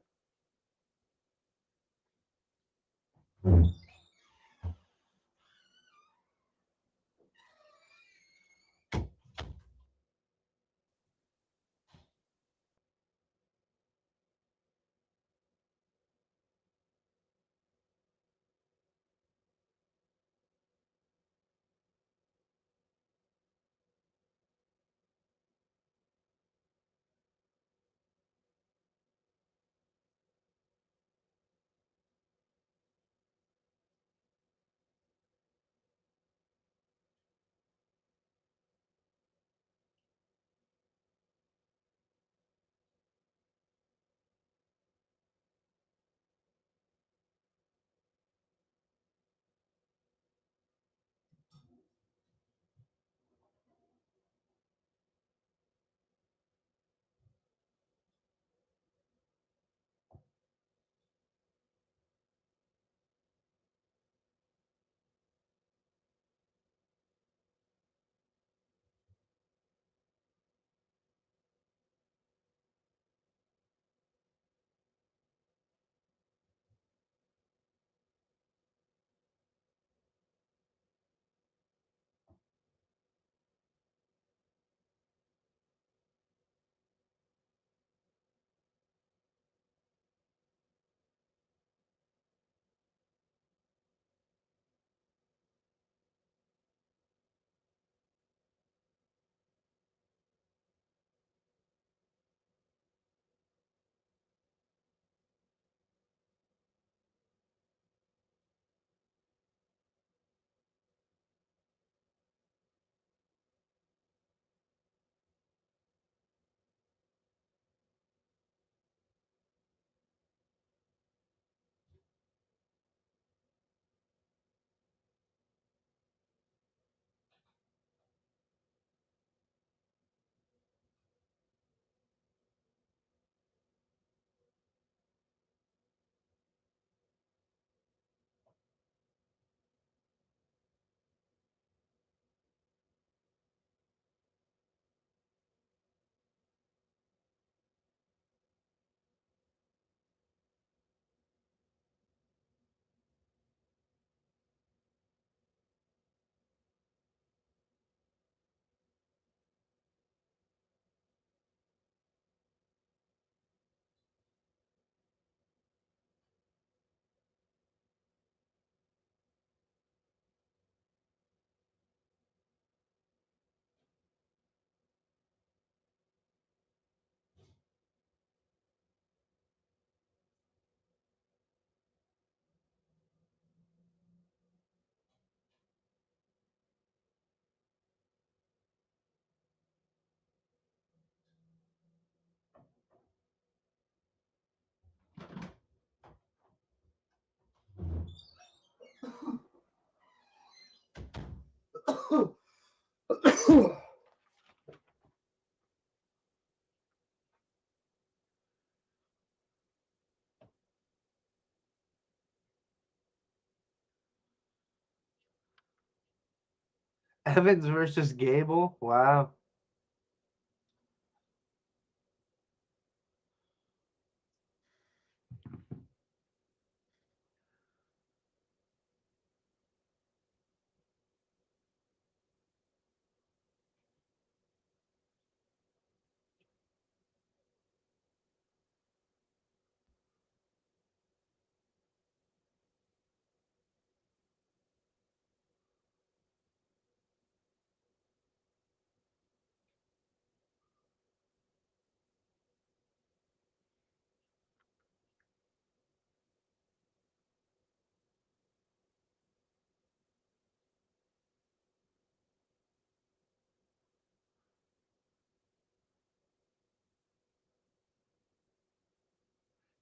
A: Evans versus Gable. Wow.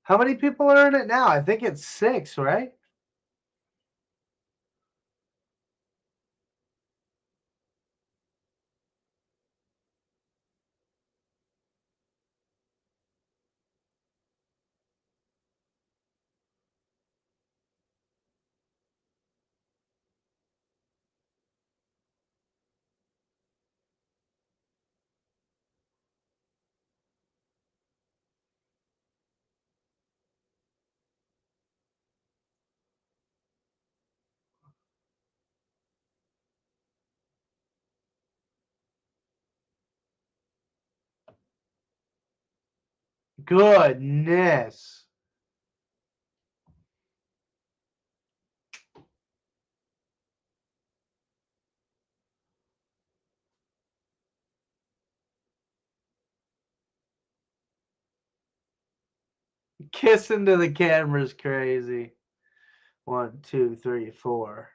A: How many people are in it now? I think it's 6, right? Goodness. Kissing to the camera's crazy. 1, 2, 3, 4.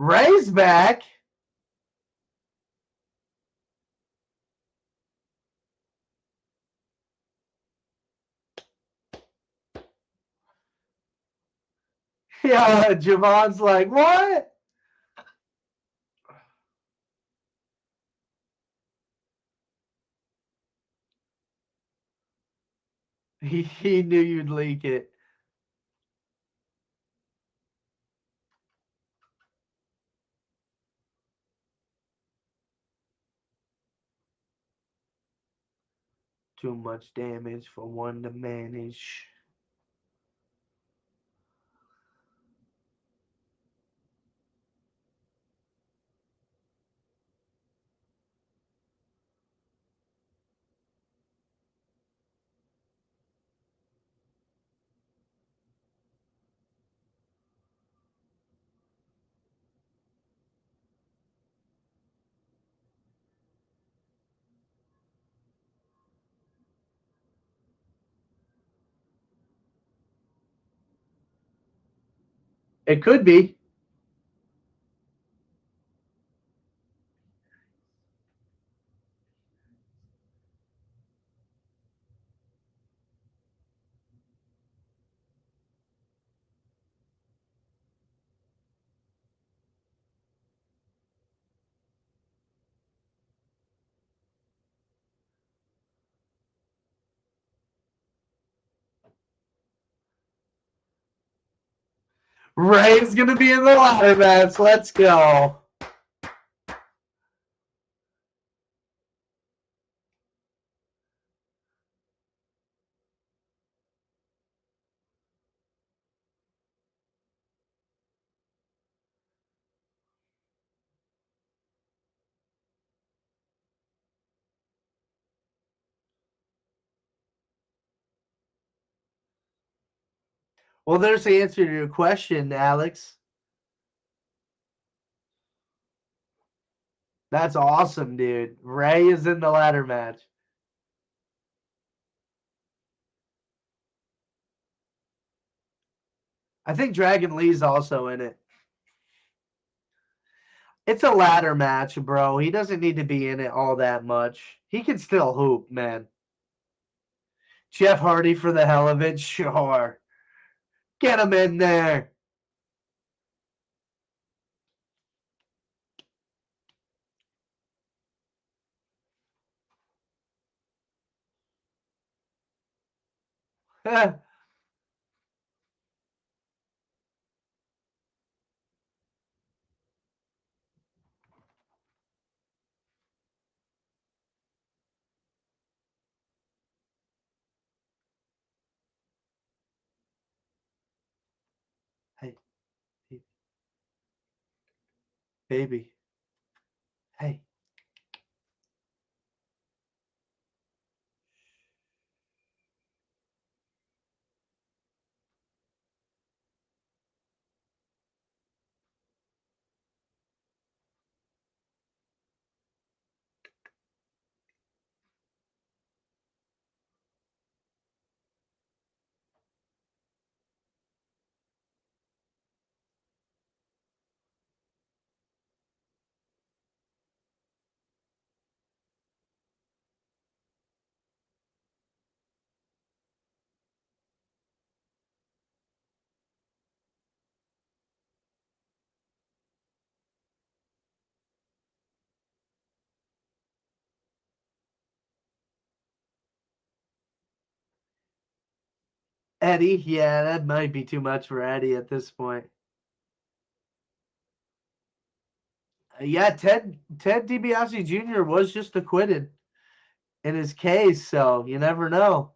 A: Ray's back. Yeah, Javon's like, what? He knew you'd leak it. Too much damage for one to manage. It could be. Ray's gonna be in the ladder match. Let's go. Well, there's the answer to your question, Alex. That's awesome, dude. Ray is in the ladder match. I think Dragon Lee's also in it. It's a ladder match, bro. He doesn't need to be in it all that much. He can still hoop, man. Jeff Hardy for the hell of it, sure. Get him in there. Hey, baby. Hey. Eddie, yeah, that might be too much for Eddie at this point. Yeah, Ted DiBiase Jr. was just acquitted in his case, so you never know.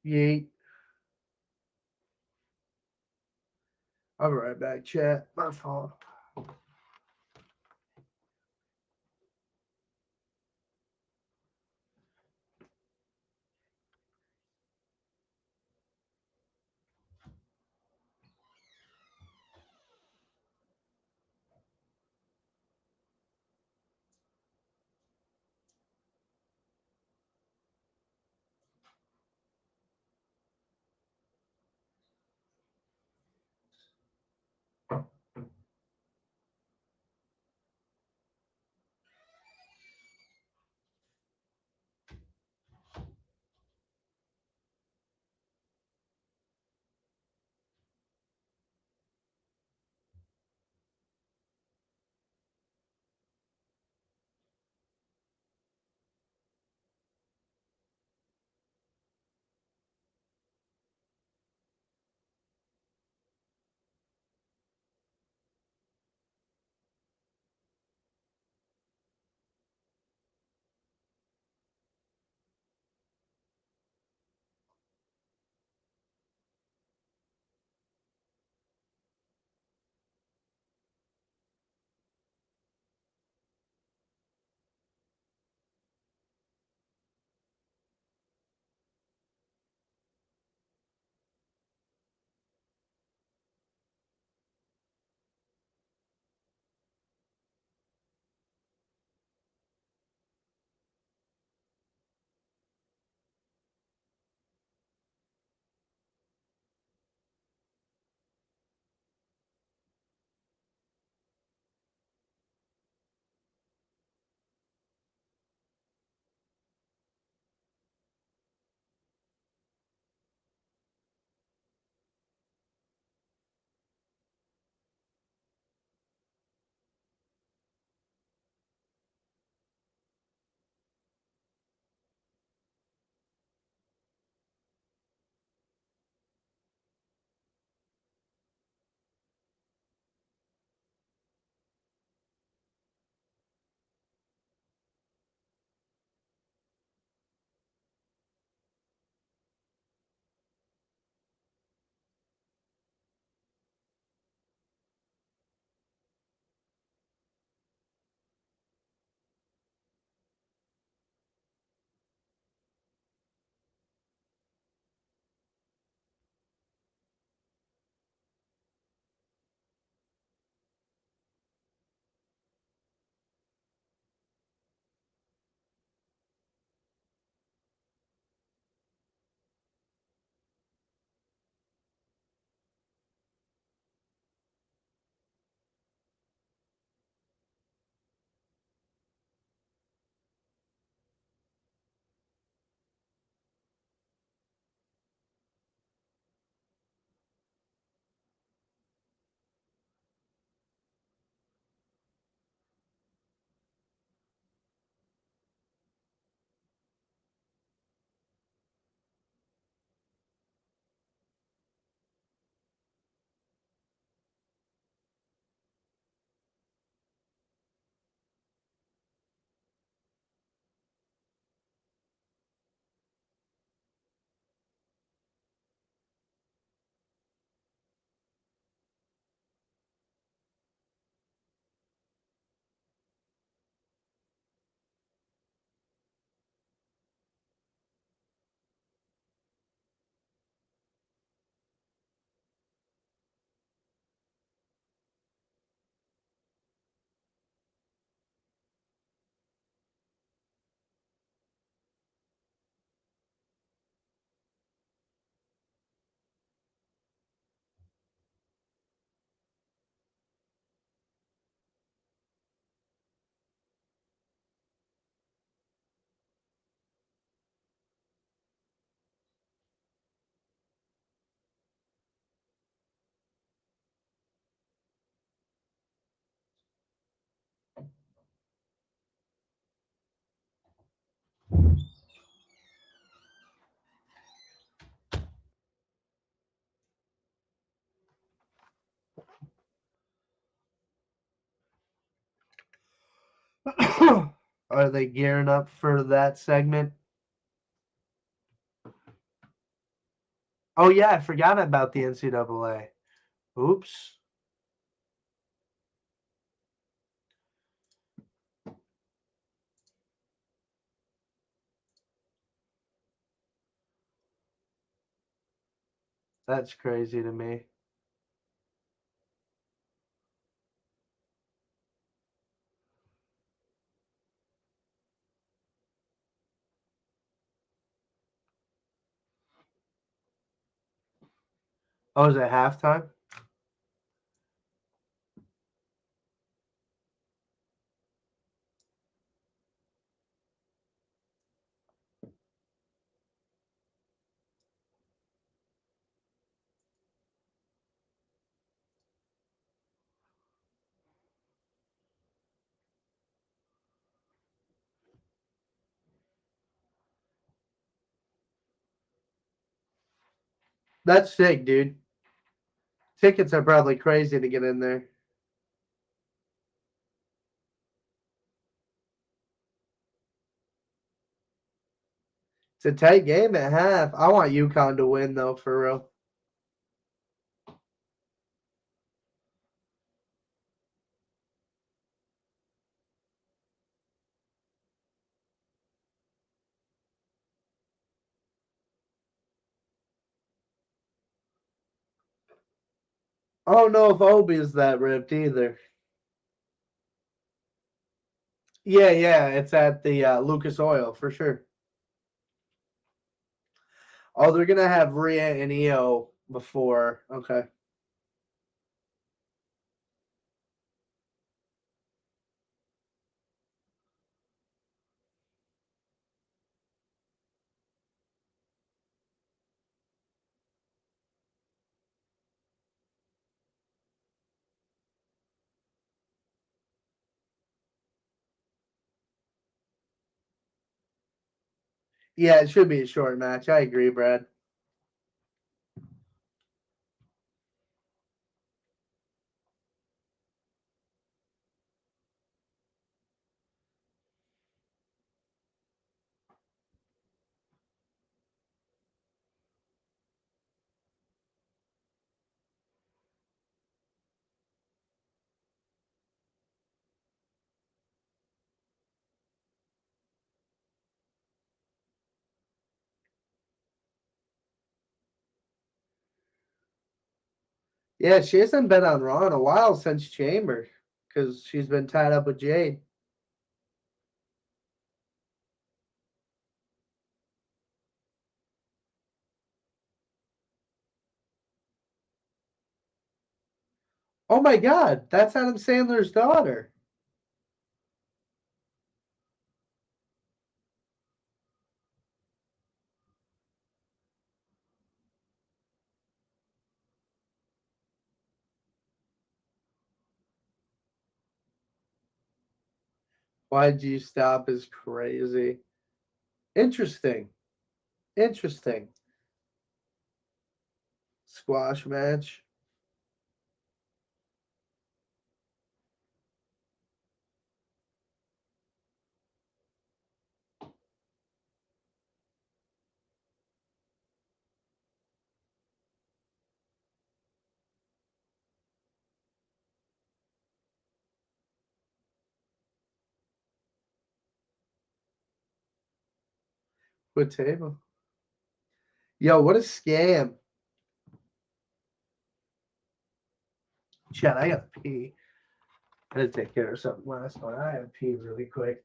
A: Yeet. I'll be right back, chat. My fault. Are they gearing up for that segment? Oh yeah, I forgot about the NCAA. Oops. That's crazy to me. Oh, is it halftime? That's sick, dude. Tickets are probably crazy to get in there. It's a tight game at half. I want UConn to win though, for real. I don't know if Obi is that ripped either. Yeah, yeah, it's at the Lucas Oil for sure. Oh, they're gonna have Rhea and IYO before. Okay. Yeah, it should be a short match. I agree, Brad. Yeah, she hasn't been on Raw in a while since Chamber because she's been tied up with Jade. Oh my God, that's Adam Sandler's daughter. Why'd you stop is crazy. Interesting. Interesting. Squash match with table. Yo, what a scam. Chad, I gotta pee. I had to take care of something last night. I had to pee really quick.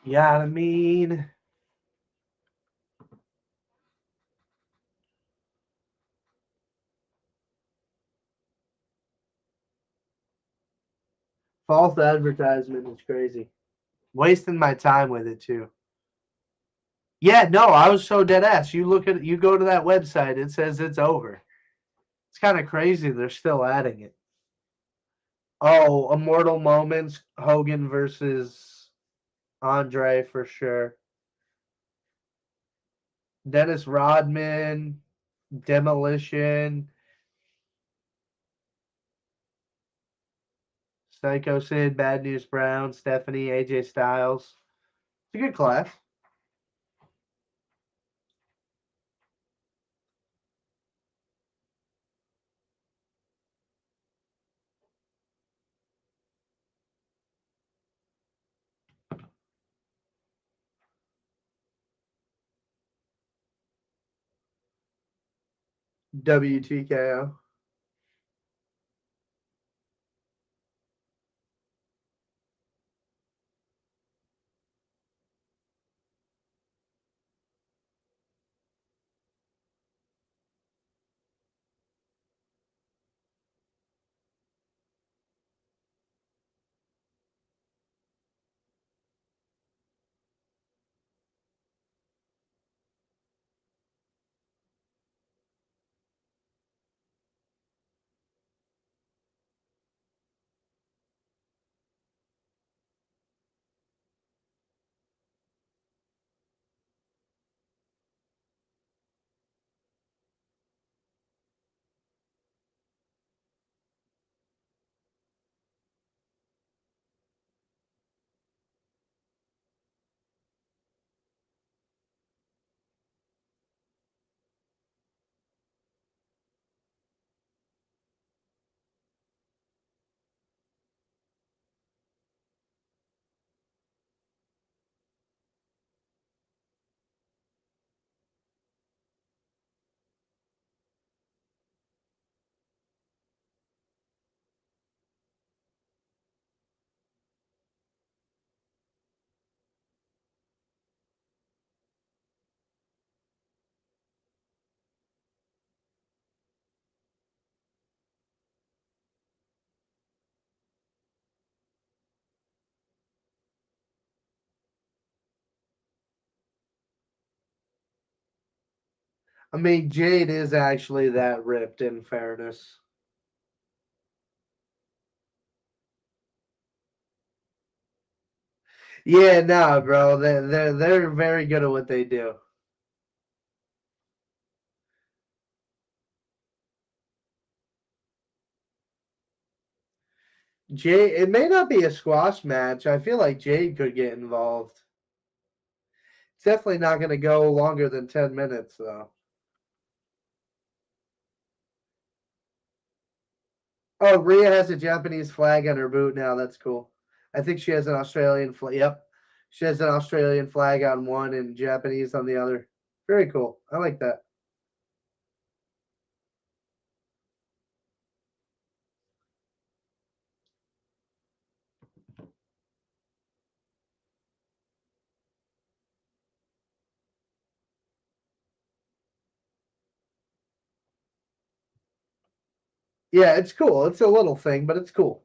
A: Yeah, I mean, false advertisement is crazy. Wasting my time with it too. Yeah, no, I was so dead ass. You go to that website, it says it's over. It's kind of crazy they're still adding it. Oh, Immortal Moments, Hogan versus Andre for sure. Dennis Rodman, Demolition, Psycho Sid, Bad News Brown, Stephanie, AJ Styles. It's a good class. WTKO. I mean, Jade is actually that ripped, in fairness. Yeah, no, bro. They're very good at what they do. Jade, it may not be a squash match. I feel like Jade could get involved. It's definitely not going to go longer than 10 minutes, though. Oh, Rhea has a Japanese flag on her boot now. That's cool. I think she has an Australian flag. Yep. She has an Australian flag on one and Japanese on the other. Very cool. I like that. Yeah, it's cool. It's a little thing, but it's cool.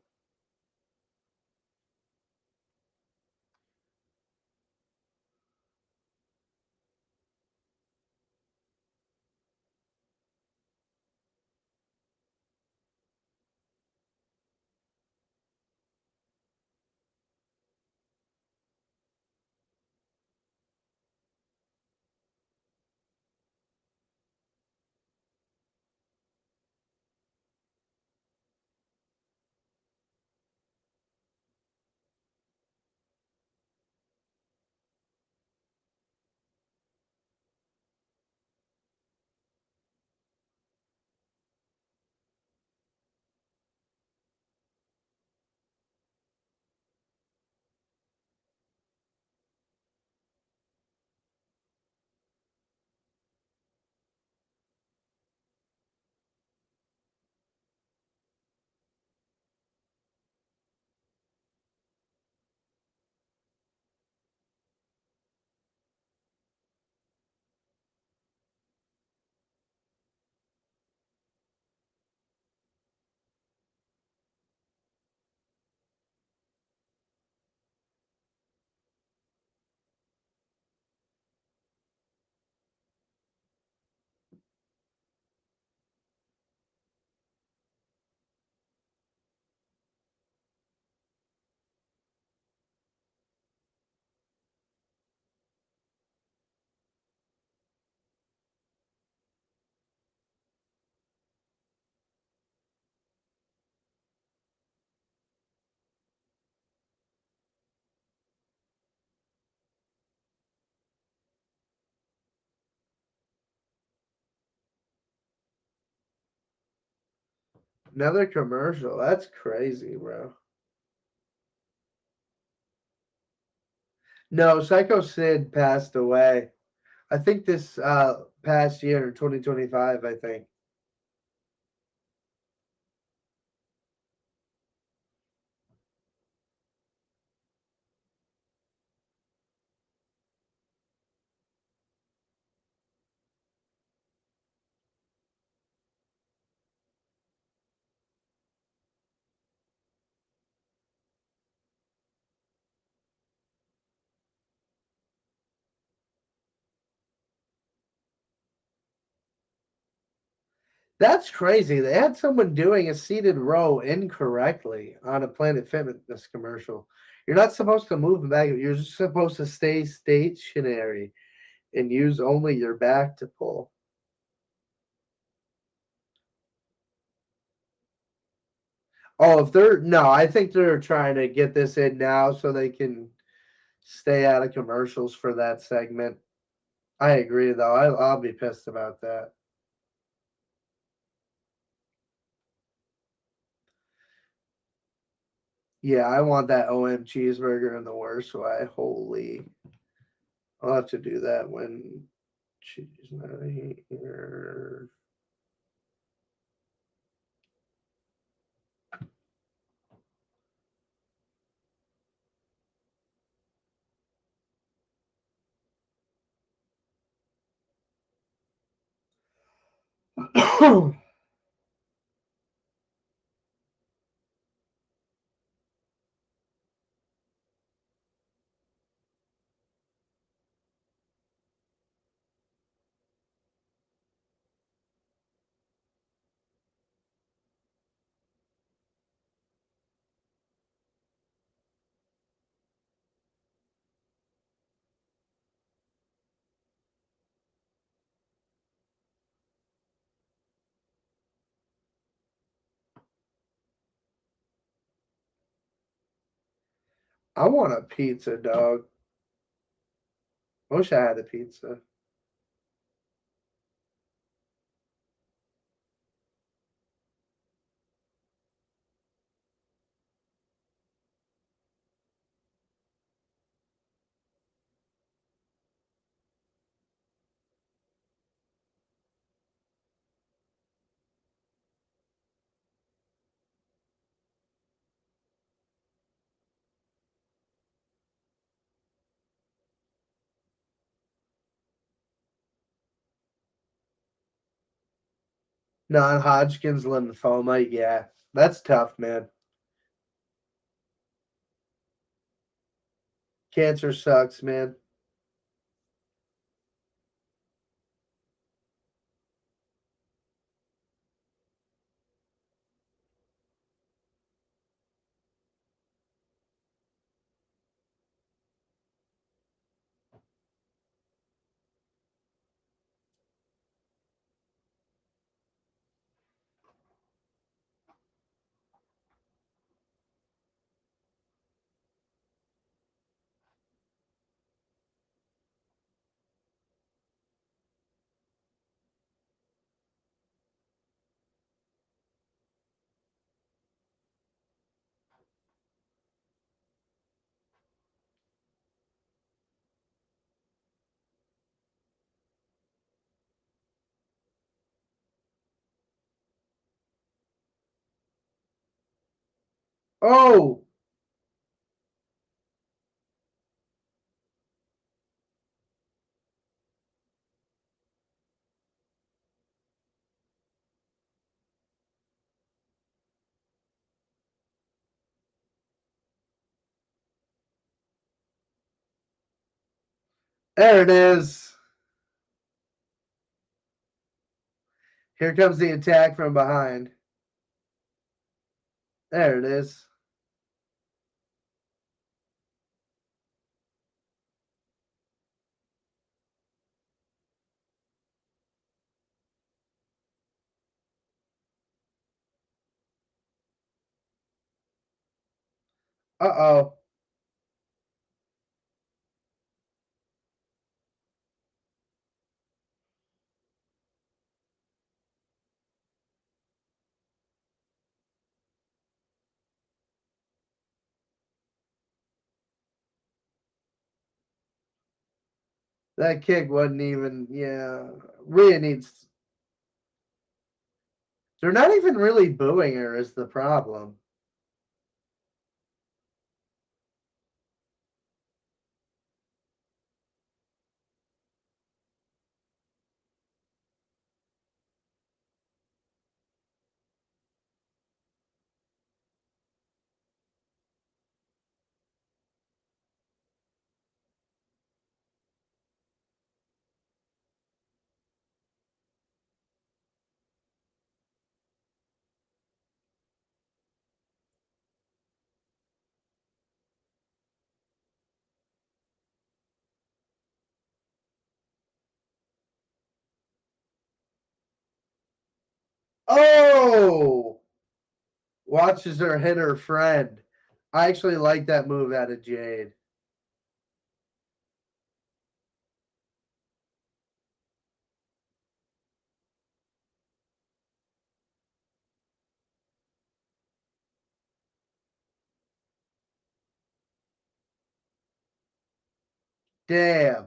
A: Another commercial. That's crazy, bro. No, Psycho Sid passed away. I think this past year, 2025, I think. That's crazy. They had someone doing a seated row incorrectly on a Planet Fitness commercial. You're not supposed to move back. You're just supposed to stay stationary and use only your back to pull. Oh, if they're no, I think they're trying to get this in now so they can stay out of commercials for that segment. I agree, though. I'll be pissed about that. Yeah, I want that OM cheeseburger in the worst way. Holy. I'll have to do that when she's not here. I want a pizza, dog. I wish I had a pizza. Non Hodgkin's lymphoma. Yeah, that's tough, man. Cancer sucks, man. Oh, there it is. Here comes the attack from behind. There it is. Uh oh. That kick wasn't even. Yeah, Rhea needs. They're not even really booing her. Is the problem? Oh! Watches her hit her friend. I actually like that move out of Jade. Damn.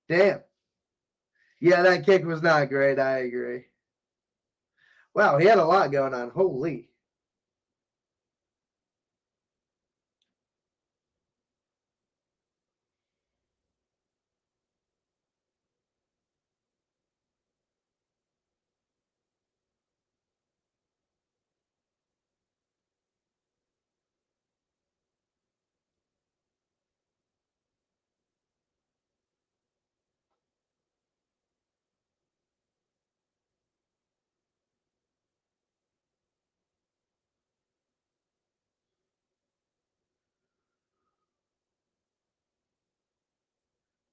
A: Damn. Yeah, that kick was not great. I agree. Wow, he had a lot going on. Holy.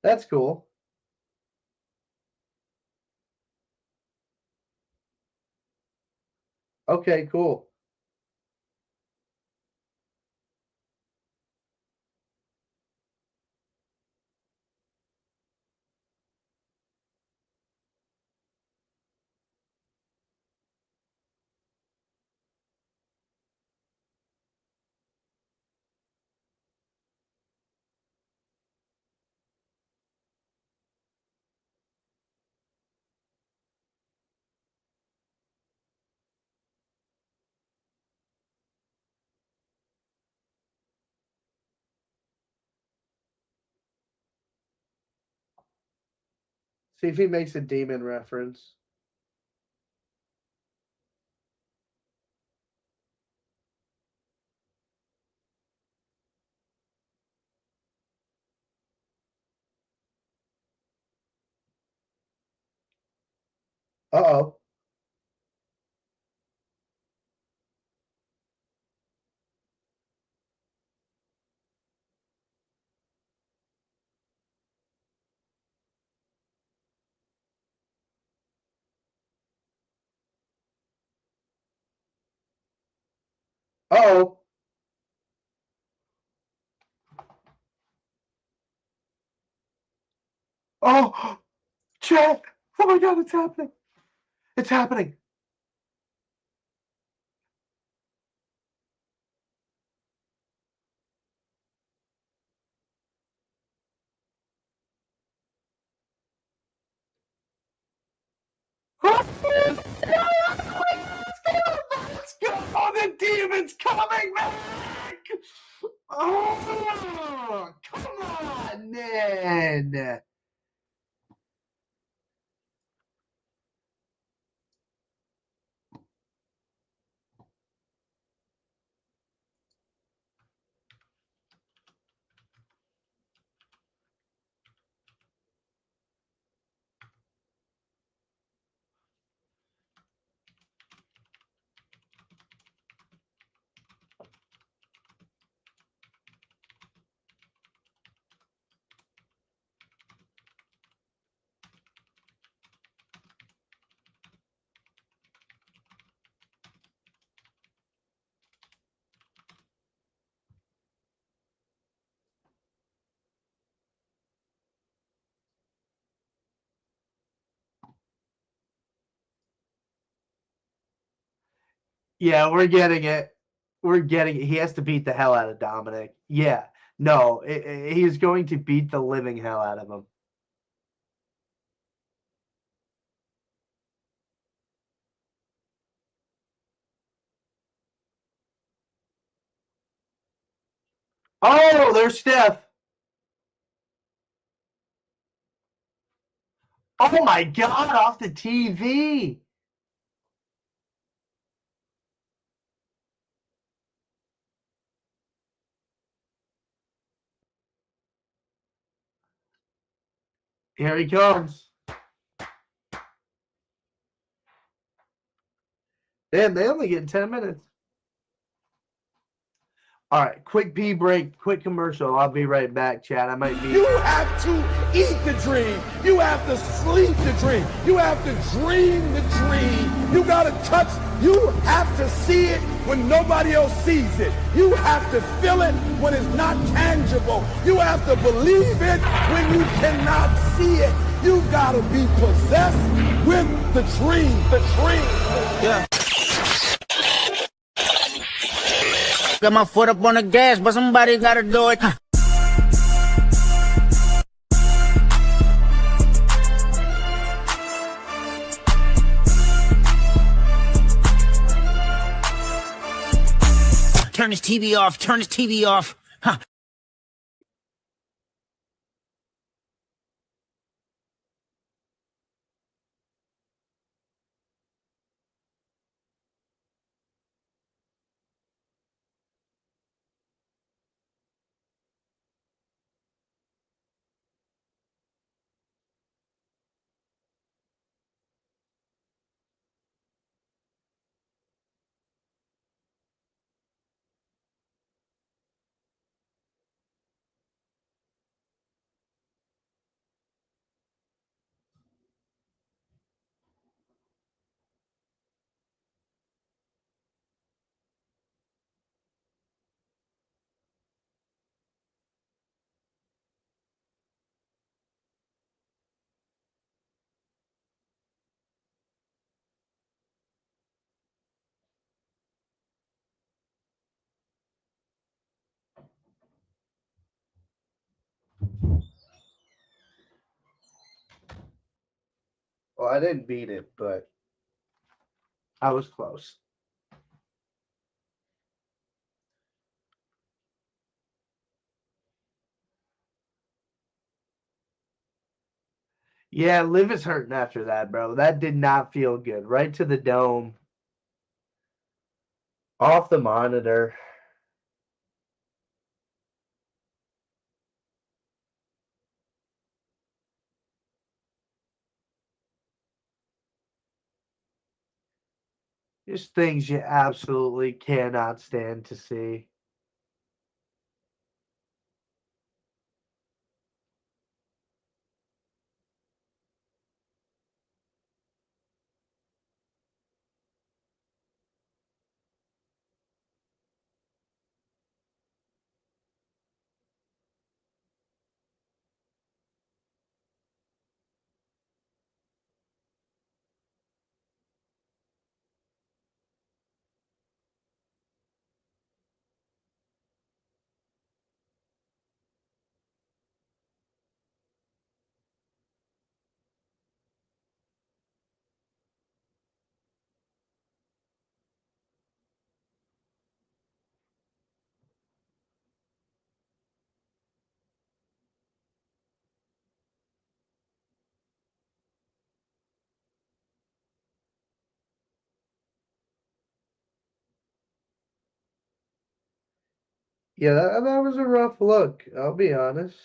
A: That's cool. Okay, cool. See if he makes a demon reference. Uh-oh. Uh-oh. Oh, chat. Oh my god, it's happening. It's happening. Oh, let's go. Oh, the demon's coming back. Oh, come on, man. Yeah, we're getting it. We're getting it. He has to beat the hell out of Dominic. Yeah. No, he's going to beat the living hell out of him. Oh, there's Steph. Oh my God, off the TV. Here he comes. Damn, they only get 10 minutes. All right, quick pee break, quick commercial. I'll be right back, Chad. I might be.
B: You have to eat the dream. You have to sleep the dream. You have to dream the dream. You got to touch. You have to see it when nobody else sees it. You have to feel it when it's not tangible. You have to believe it when you cannot see it. You got to be possessed with the dream. The dream. Yeah.
C: Got my foot up on the gas, but somebody gotta do it. Turn this TV off, turn this TV off. Huh.
A: Well, I didn't beat it, but I was close. Yeah, Liv is hurting after that, bro. That did not feel good. Right to the dome. Off the monitor. Just things you absolutely cannot stand to see. Yeah, that was a rough look. I'll be honest.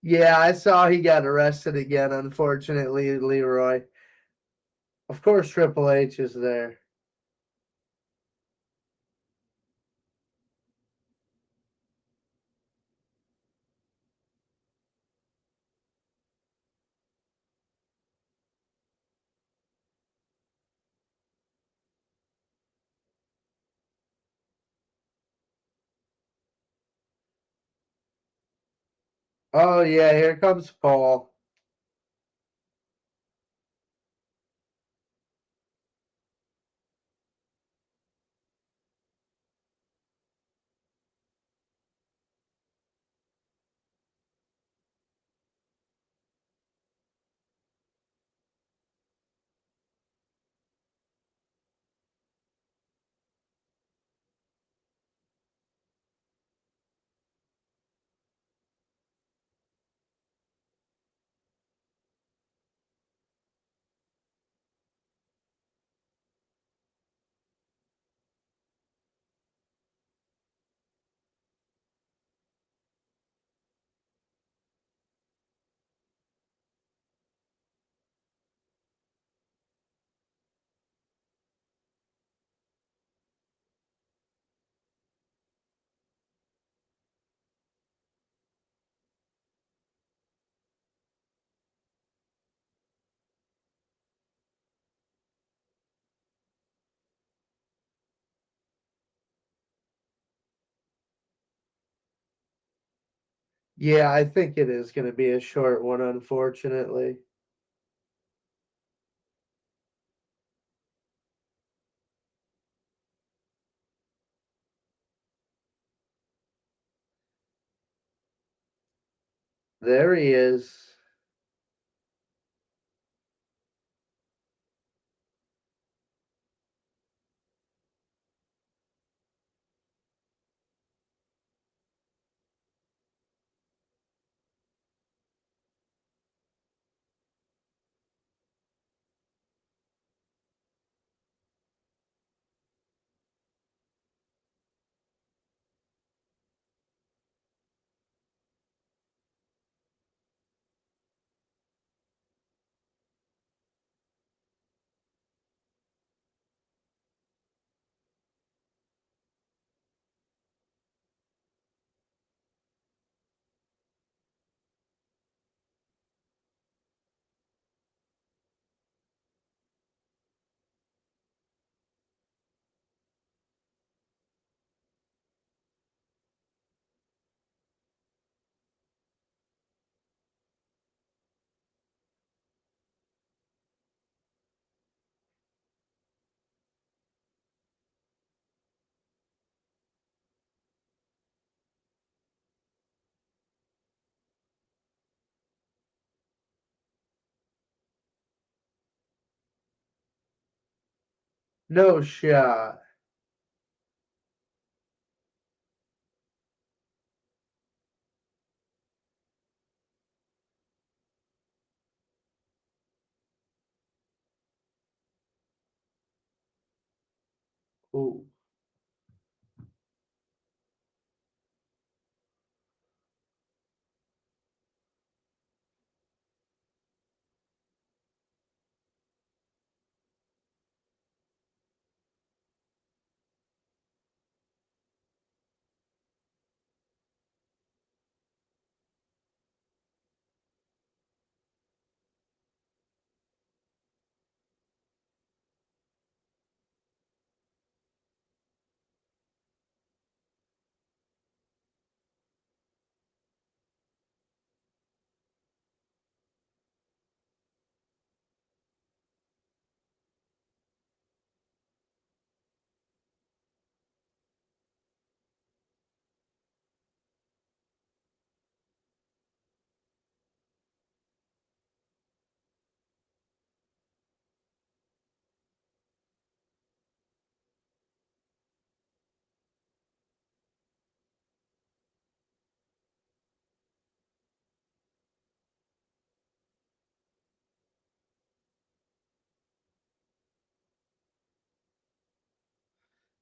A: Yeah, I saw he got arrested again, unfortunately, Leroy. Of course, Triple H is there. Oh, yeah, here comes Paul. Yeah, I think it is going to be a short one, unfortunately. There he is. No shot. Ooh.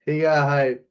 A: He got hype.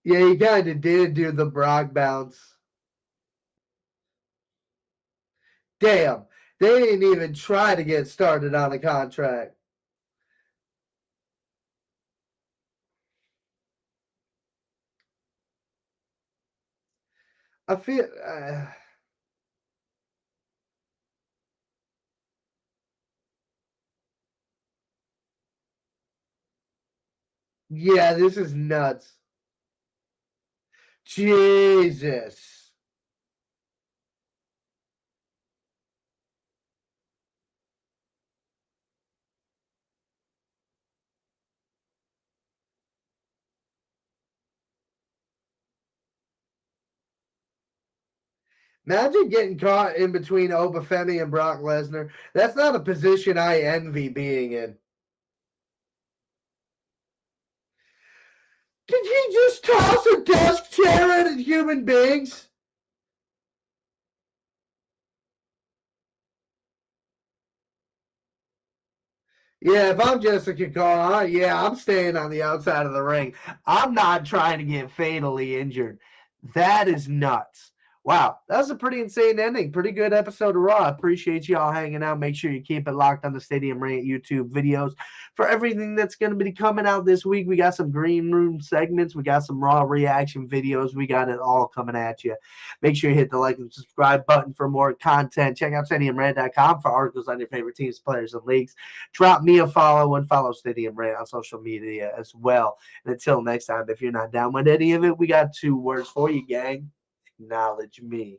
A: Yeah, he kind of did do the Brock bounce. Damn, they didn't even try to get started on a contract. I feel... yeah, this is nuts. Jesus. Imagine getting caught in between Oba Femi and Brock Lesnar. That's not a position I envy being in. Did he just toss a desk chair at human beings? Yeah, if I'm Jessica Carr, yeah, I'm staying on the outside of the ring. I'm not trying to get fatally injured. That is nuts. Wow, that was a pretty insane ending. Pretty good episode of Raw. I appreciate y'all hanging out. Make sure you keep it locked on the Stadium Rant YouTube videos for everything that's going to be coming out this week. We got some green room segments. We got some Raw reaction videos. We got it all coming at you. Make sure you hit the like and subscribe button for more content. Check out StadiumRant.com for articles on your favorite teams, players, and leagues. Drop me a follow and follow Stadium Rant on social media as well. And until next time, if you're not down with any of it, we got 2 words for you, gang. Acknowledge me.